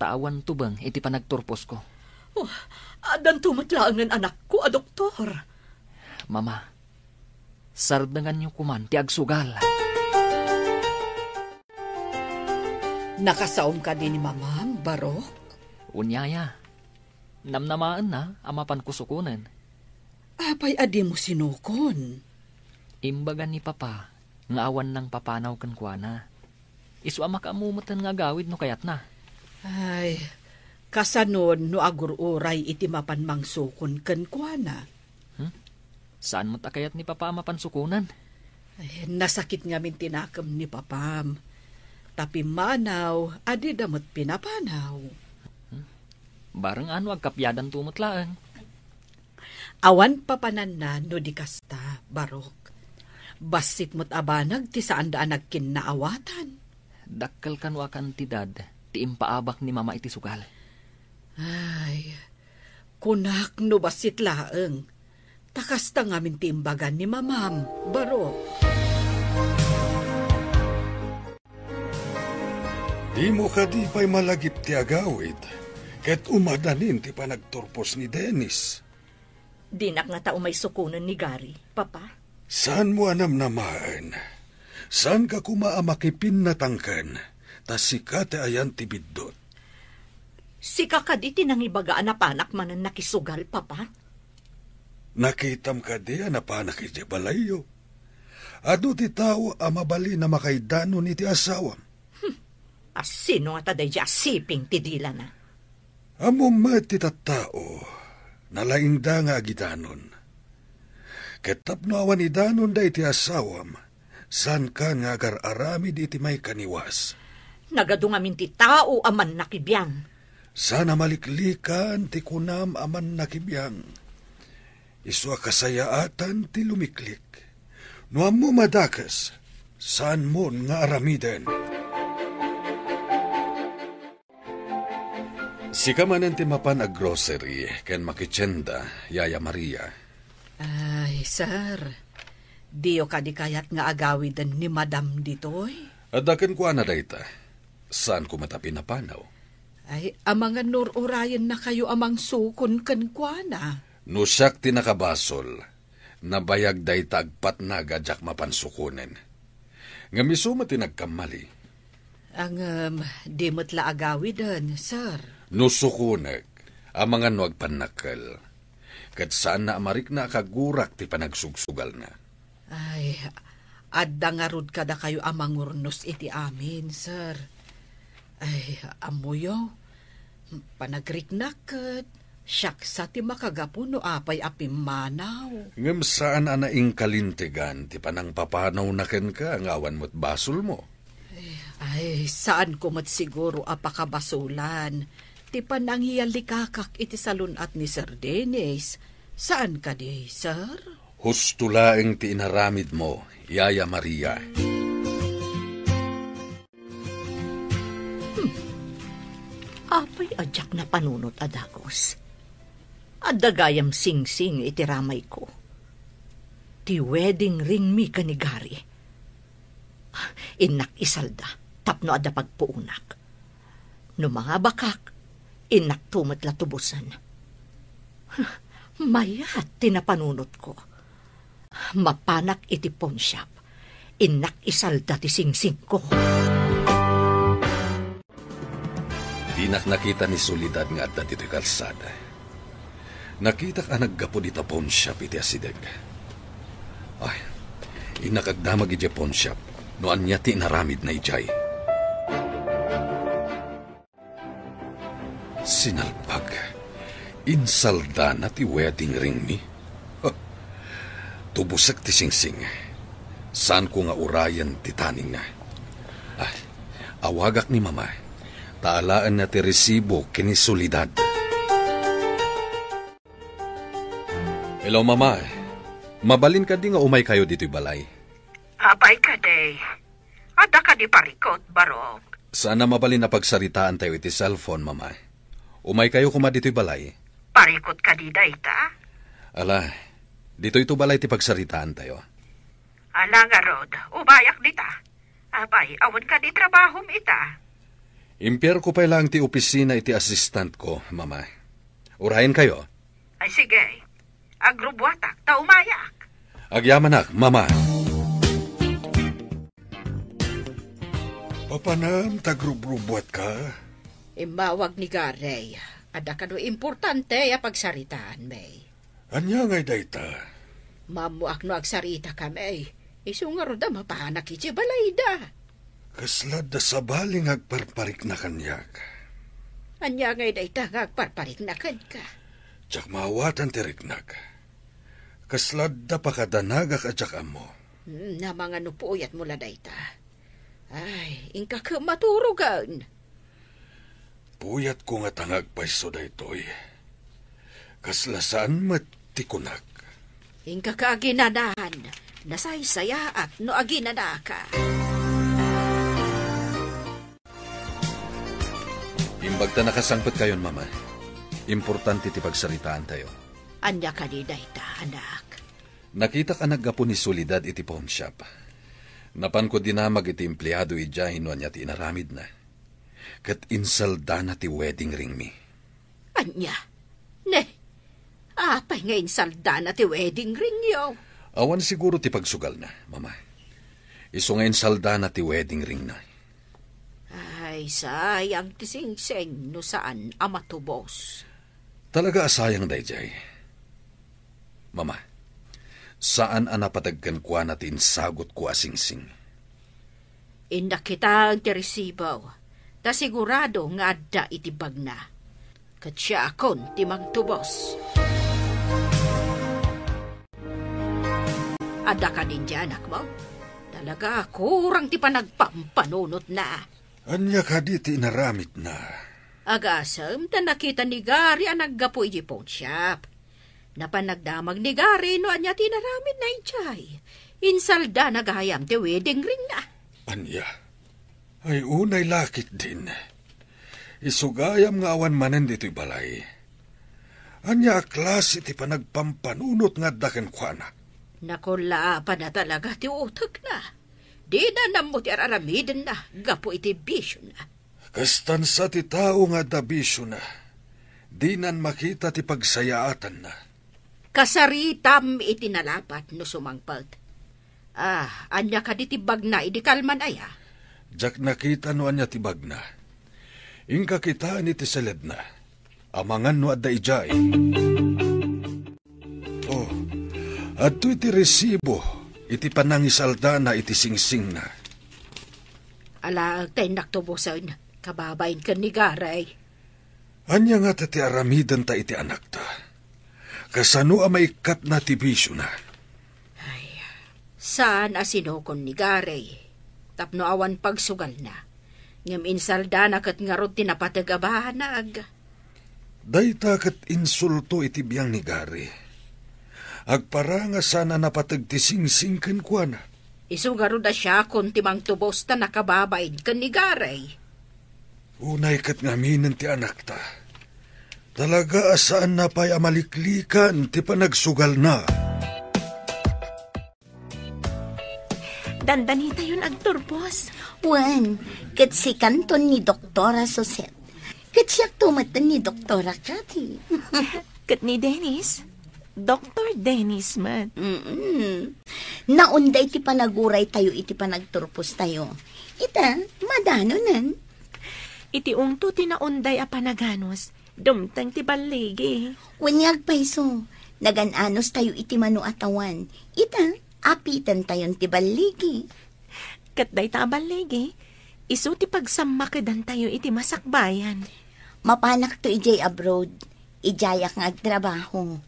taawan tubang iti panagturpos ko. Oh, adan tumatlaangan anak ko, doktor. Mama, sardangan niyo kuman ti agsugal. Nakasaom ka din ni Mama, Barok? Unyaya, namnamaan na amapan kusukunan. Apay adi mo sinukon. Imbagan ni Papa, nga awan ng papanaw kan kuana. Isu makamumutan nga gawid no kayat na. Ay, kasanon no agururay iti mapanmang sukon ken kuana. Saan mo takayat ni Papa mapansukunan? Ay, nasakit nga min tinakam ni Papam. Tapi manaw, adi damot pinapanaw. Barang ano agkapyadan tumutlaan. Awan papanan na no di kasta, Barok. Basit mo't abanag ti saan daan nagkinaawatan. Dakkal kanwa kantidad, ti impaabak ni Mama iti sugal. Ay, kunak no basit laeng. Takasta nga min ti imbagan ni Mamam, Barok. Di mo ka di pa'y malagip ti agawid, ket umadanin ti panagturpos ni Dennis. Dinak nga tao may sukunan ni Gary, Papa. Saan mo anam namaan? Saan ka kumaamakipin na tangkan, tas sika te ayan ti biddot? Sika ka di tinangibagaan na panak manan nakisugal, Papa. Nakitam ka di na panak iti balayo. Ado ti tao amabali na makaidano ni ti asawam. Sino nga taday di asiping ti dila na? Amo ti tattao, nalaingda nga agidanon. Ketap no awan idanon da iti asawam, san ka nga agar-arami di iti may kaniwas. Nagadungamin ti tao aman nakibiyang. Sana maliklikan ti kunam aman nakibiyang. Iswa kasayaatan ti lumiklik. No amo madakas, saan mo nga aramiden? Si kamanan ti mapan ag grocery, ken makitsenda, Yaya Maria. Ay, sir. Diyo ka di kayat nga agawidan ni Madam ditoy? Adaken ko na dayta. Saan ko matapi na panaw? Ay, amangan nururayan na kayo amang sukon kan kuana. No siyak ti nakabasol, nabayag dayta agpat na gadyak mapansukunen. Nga misuma ti nagkamali. Ang di mo't la agawidan, sir. No sukunag, ang mga nuag panakal. Kat saan na amarik na kagurak ti panagsugsugal na. Ay, adda nga rod kada kayo amang urnos iti amin, sir. Ay, amuyo, panagriknakat, siyak sa ti makagapuno apay apim manaw. Ngam saan anaing kalintigan ti panang papanaw na ken ka ang awan mo't basol mo? Ay, saan ko mat siguro apakabasulan? Ti panang hiyalikakak iti salunat ni Sir Dennis. Saan ka di, sir? Hustulaeng ti inaramid mo, Yaya Maria. Apay adyak na panunot adagos. Adagayam sing-sing iti ramay ko. Ti wedding ring mi kanigari. Inak isalda, tapno ada pagpuunak. No mga bakak, inak tumat latubusan. Mayat tinapanunot ko. Mapanak iti pawn shop. Inak isalda ti sing-sing ko. Dinak nakita ni Solidad nga adda dito'y kalsada. Nakita ka naggapo dita pawn shop iti asideg. Ay, inakagdamag iti pawn shop. No anya ti naramid na ijay. Sinalpag. Insalda na ti wedding ring ni. Tubusak ti singsing. Saan ko nga urayan ti taning na. Ay, awagak ni Mama. Taalaan na ti resibo kini Solidad. Hello, Mama. Mabalin ka di nga umay kayo dito'y balay. Abay ka, day. Ada ka di parikot, Barok. Sana mabalin na pagsaritaan tayo iti cellphone, Mama. Umay kayo kuma dito'y balay. Parikot ka di, day, ta? Ala, dito ito balay ti pagsaritaan tayo. Ala nga, Rod. Ubayak di ta. Abay, awan ka di trabahom ita. Impier ko pa lang ti opisina iti assistant ko, Mama. Urahin kayo. Ay, sige. Agrubwatak, ta umayak. Agyamanak, Mama. Papanam, tagrubrubuat ka? Imawag ni Garay. Ada ka no importante ya pagsaritaan, May. Anya ngay dayta? Mamuak no agsarita ka, May. Isungar da mapahanak iti balay da. Kaslad da sa baling agparparik na kanyak. Anya ngay da ita agparparik na kan ka. Tsak mawatan tiriknak. Kaslad da pakadanagak at tsak amo. Na mga nupuyat mula da ita. Ay, ingka ka maturugan. Puyat ko nga tangag paiso da ito'y. Kaslasaan matikunak. Ingka ka aginanahan. Nasaysaya at no aginana ka. Imbagta nakasangpet kayon, mama. Importante ti pagsaritaan tayo. Anya ka ni dayta, anak. Nakita ka naggapo ni Solidad iti pawn shop. Napan ko dinamag iti empleyado ijahin no anya ti inaramid na. Kat insalda na ti wedding ring mi. Anya? Ne, apay nga insalda na ti wedding ring yo. Awan siguro ti pagsugal na, mama. Iso nga insalda na ti wedding ring na. Ay, sayang ti singseng no saan amatubos. Talaga asayang dayjay. Mama, saan anapatagkan kwa natin sagot ko asingsing? Inda kita ang tirisibaw, ta sigurado nga adda itibag na. Kat siya akon ti magtubos. Ada ka din dyan, anak mo? Talaga, kurang ti panagpampanunot na. Anya ka di ti inaramit na. Agasam, ta nakita ni Gary ang naggapo iji pawn shop. Napanagdamag ni Gary no anya tinaramid na ijay. Insalda nagahayam ti wedding ring na. Anya, ay unay lakit din. Isugayam nga awan manen dito'y balay. Anya klase ti panagpampanunot nga daken kwa na. Nakula pa na talaga ti utak na. Di na namo ti araramidin na, gapo iti bisyo na. Kastan sa ti tao nga dabisyo na, di nan makita ti pagsayaatan na. Kasaritam iti nalapat no sumangpag. Anya ka di tibag na, idi kalman aya. Jak nakita no anya tibag na. Ingka kita ni ti seled na, amangan no adda ijay. Oh, adto iti resibo, iti panangisalda na iti singsing na. Ala, tayo naktubusan, kababain ka ni Garay. Anya nga ti aramidan ta iti anak ta. Kasano amay kat na ti bisyo na. Ay, saan asinokon ni Garay? Tapno awan pagsugal na. Ngam insalda na kat nga rod tinapatagabahanag. Dayta kat insulto iti biyang ni Gary. Agpara nga sana napatagtisingsing kan kwa na. Isugaro da siya kung timang tubos ta nakababain kan ni Garay. Unay kat ngaminin ti anak ta. Talaga asaan na pa'y amaliklikan ti panagsugal na. Dandanita yun agturbos. Wan, kat si kanton ni Doktora Suset. Kat siya tumatan ni Doktora Cathy. Kat ni Dennis. Dr. Dennis man. Naunday ti panaguray tayo iti panagturpos tayo. Ita, madano nan. Iti ungto tinaunday a panaganos. Dumtang ti baligi. Wanyag paiso. Nagananos tayo iti mano atawan. Ita, apitan tayon ti baligi. Kat day ta baligi. Isu ti pagsamakedan tayo iti masakbayan. Mapanak to ijay abroad. Ijayak nga agtrabaho.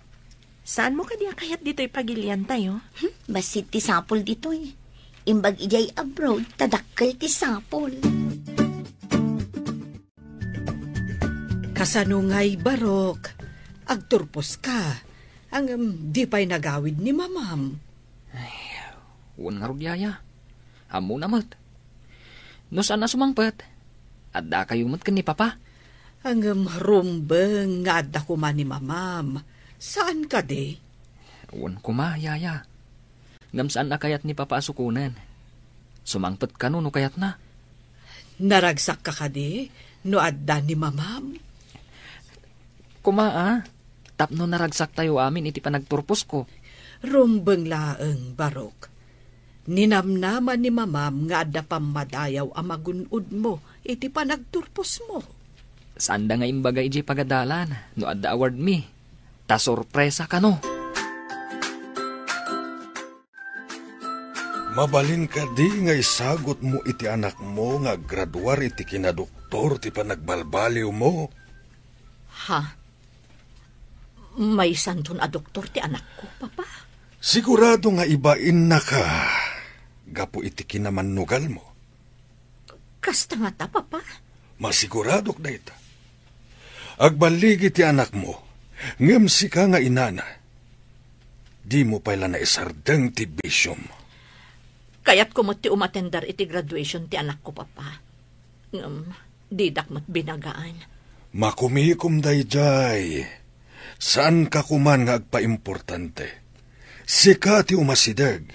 Saan mo kadiya kayat dito'y pagilian tayo? Basit ti sapol dito'y. Imbag ijay abroad, tadakkel ti sapol. Kasanungay barok, agturpos ka. Ang di pa'y nagawid ni mamam. Ay, uwan nga rugyaya. Amo namat. No saan na sumangpat? Adda kayo mat kan ni papa? Ang rumbeng nga adda ko man ni mamam. Saan ka de? Uwan ko ma, yaya. Ngam saan na kayat ni papa asukunan? Sumangpat ka no kayat na. Naragsak ka ka de? No adda ni mamam? Kumaa, tapno naragsak tayo amin iti panagturpos ko. Rumbeng laeng barok. Ninamnaman ni mamam nga adda pamadayaw amagunod mo iti panagturpos mo. Saan da nga imbaga iji pagadalan, no adda award mi. Ta sorpresa ka no. Mabalin ka di nga isagot mo iti anak mo nga graduar iti kinadoktor ti panagbalbaliw mo. Ha? May santon a doktor ti anak ko, papa? Sigurado nga ibain na ka. Gapo iti kinamannugal mo. Kasta nga ta, papa? Masiguradok na ita. Agbaligi ti anak mo, ngem si ka nga inana. Di mo pala na isardeng ti bisyom. Kaya't kumot ti umatendar iti graduation ti anak ko, papa. Didak mat binagaan. Makumikom dayjay. Saan ka kuman nga agpa-importante? Sika ti umasideg.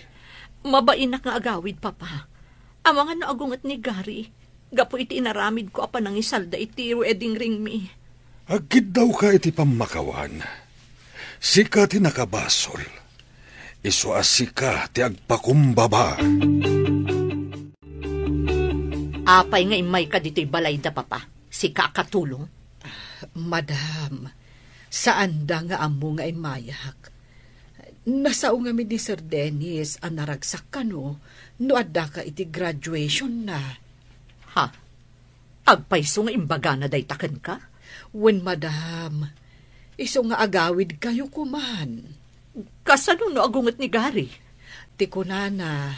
Mabainak nga agawid, papa. Amangan na agungat ni Gary. Gapo iti inaramid ko apa nang isalda iti wedding ring mi. Agid daw ka iti pamakawan. Sika ti nakabasol. Isu asika ti agpakumbaba. Apay nga imay ka dito'y balayda, papa. Sika katulong. Madam, saan da nga amo nga imayak? Nasao nga mi ni Sir Dennis ang naragsak ka no adda ka iti graduation na. Ha? Agpaiso nga imbaga na daytaken ka? Wen, madam, iso nga agawid kayo kuman. Kasano no agungat ni Gary? Ti kunana,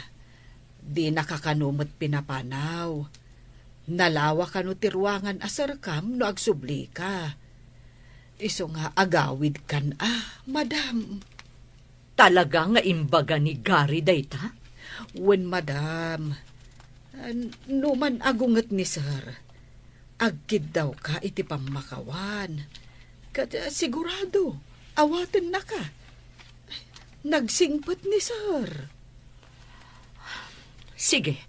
di nakakanumot pinapanaw. Nalawa ka no ti ruangan asarkam no agsubli ka. Iso nga agawid kan madam. Talaga nga imbaga ni Gary dayta? Wen, madam, numan agungat ni sir, agkid daw ka iti pamakawan. Kat sigurado, awaten na ka. Nagsingpat ni sir. Sige,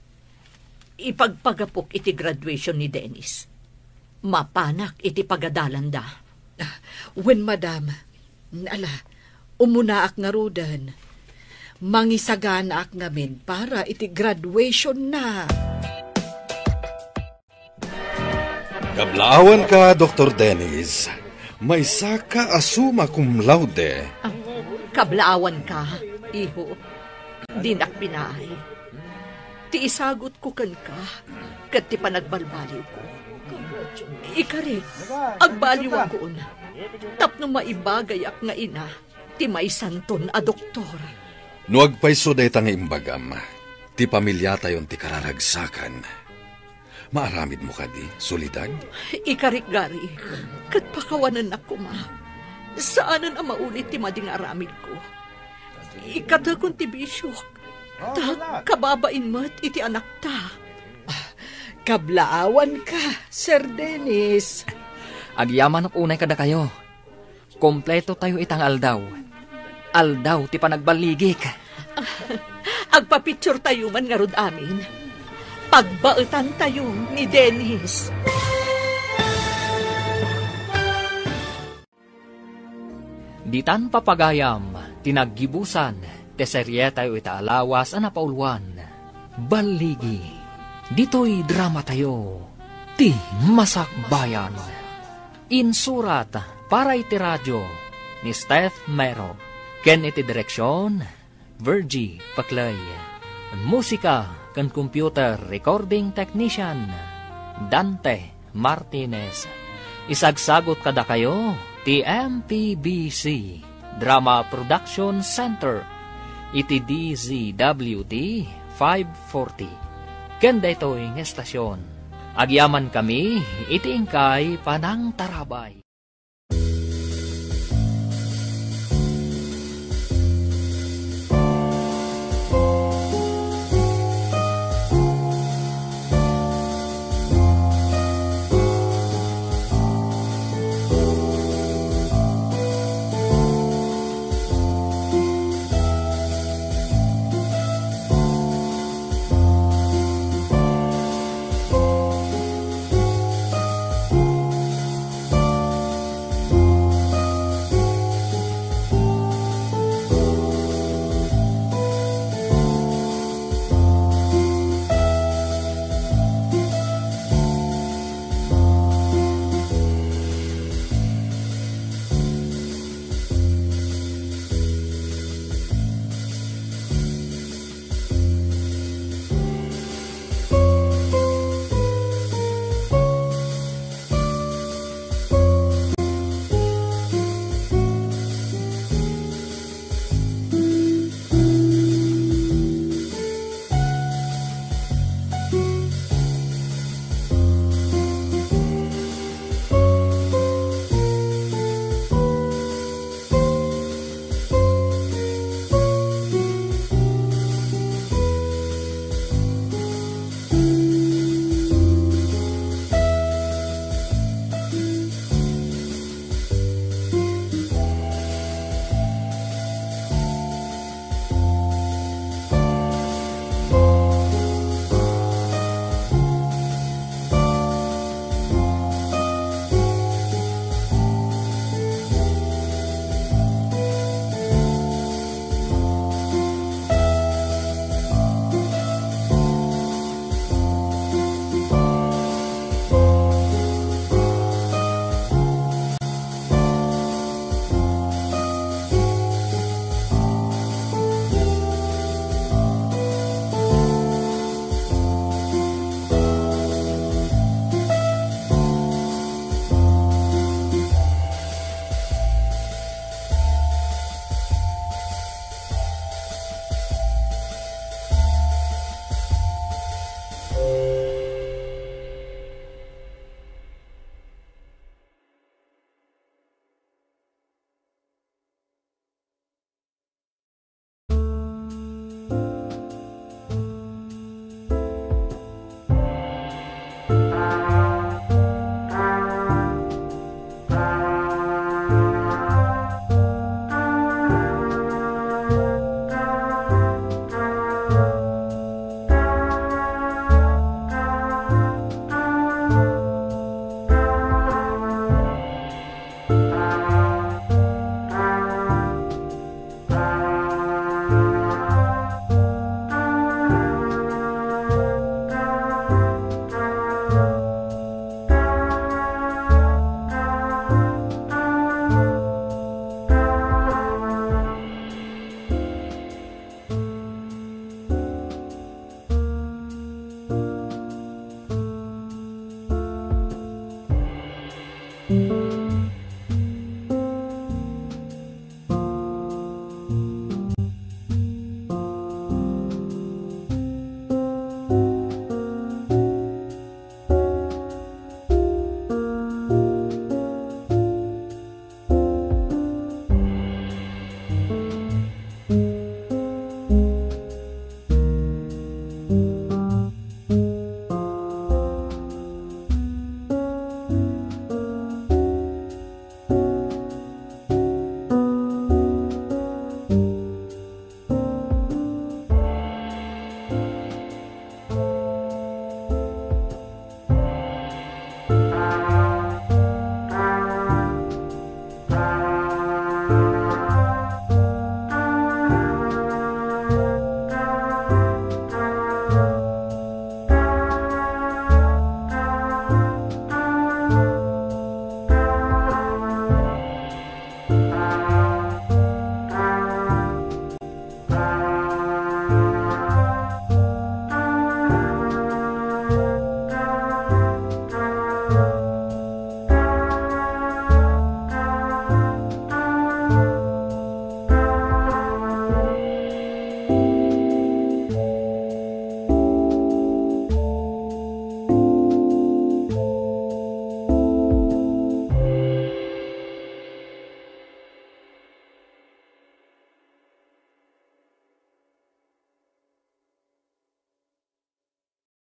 ipagpagapok iti graduation ni Dennis. Mapanak iti pagadalan da. Wen, madam, umunaak nga rudan. Mangisagana ak ngamin para iti graduation na. Kablawan ka, Dr. Dennis. May saka asuma cum laude. Kablaawan ka, iho. Dinak pinaay. Ti isagot ko kan ka, kat ti panagbalbaliw ko. Ikari, agbaliwan ko na. Tapno maibagay ak nga ina, ti may santon a doktor. No agpaiso day tang imbagam, ti pamilya tayon ti kararagsakan. Maaramid mo ka di, solidag? Ikarik, Gary, kat pakawanan ako ma. Saanan ang maulit ti mading aramid ko? Ikadakon ti bisyok. Ta, kababain mo't iti anak ta. Kablaawan ka, Sir Dennis. Agyaman ak unay kada kayo. Kompleto tayo itang aldaw. Aldaw ti panagbaligik. Agpapicture tayo man nga rod amin. Pagbaetan tayo ni Dennis. Ditan papagayam, tinaggibusan, teserye tayo itaalawas anapaulwan. Baligi, dito'y drama tayo, ti Masakbayan. Insurat para iti radyo ni Steph Mero. Ken iti direksyon, Virgie Paclay. Musika kan computer recording technician, Dante Martinez. Isagsagot kada kayo, ti MPBC Drama Production Center, iti DZWT 540. Kenda ito'y estasyon. Agyaman kami, iti ingkay panang tarabay.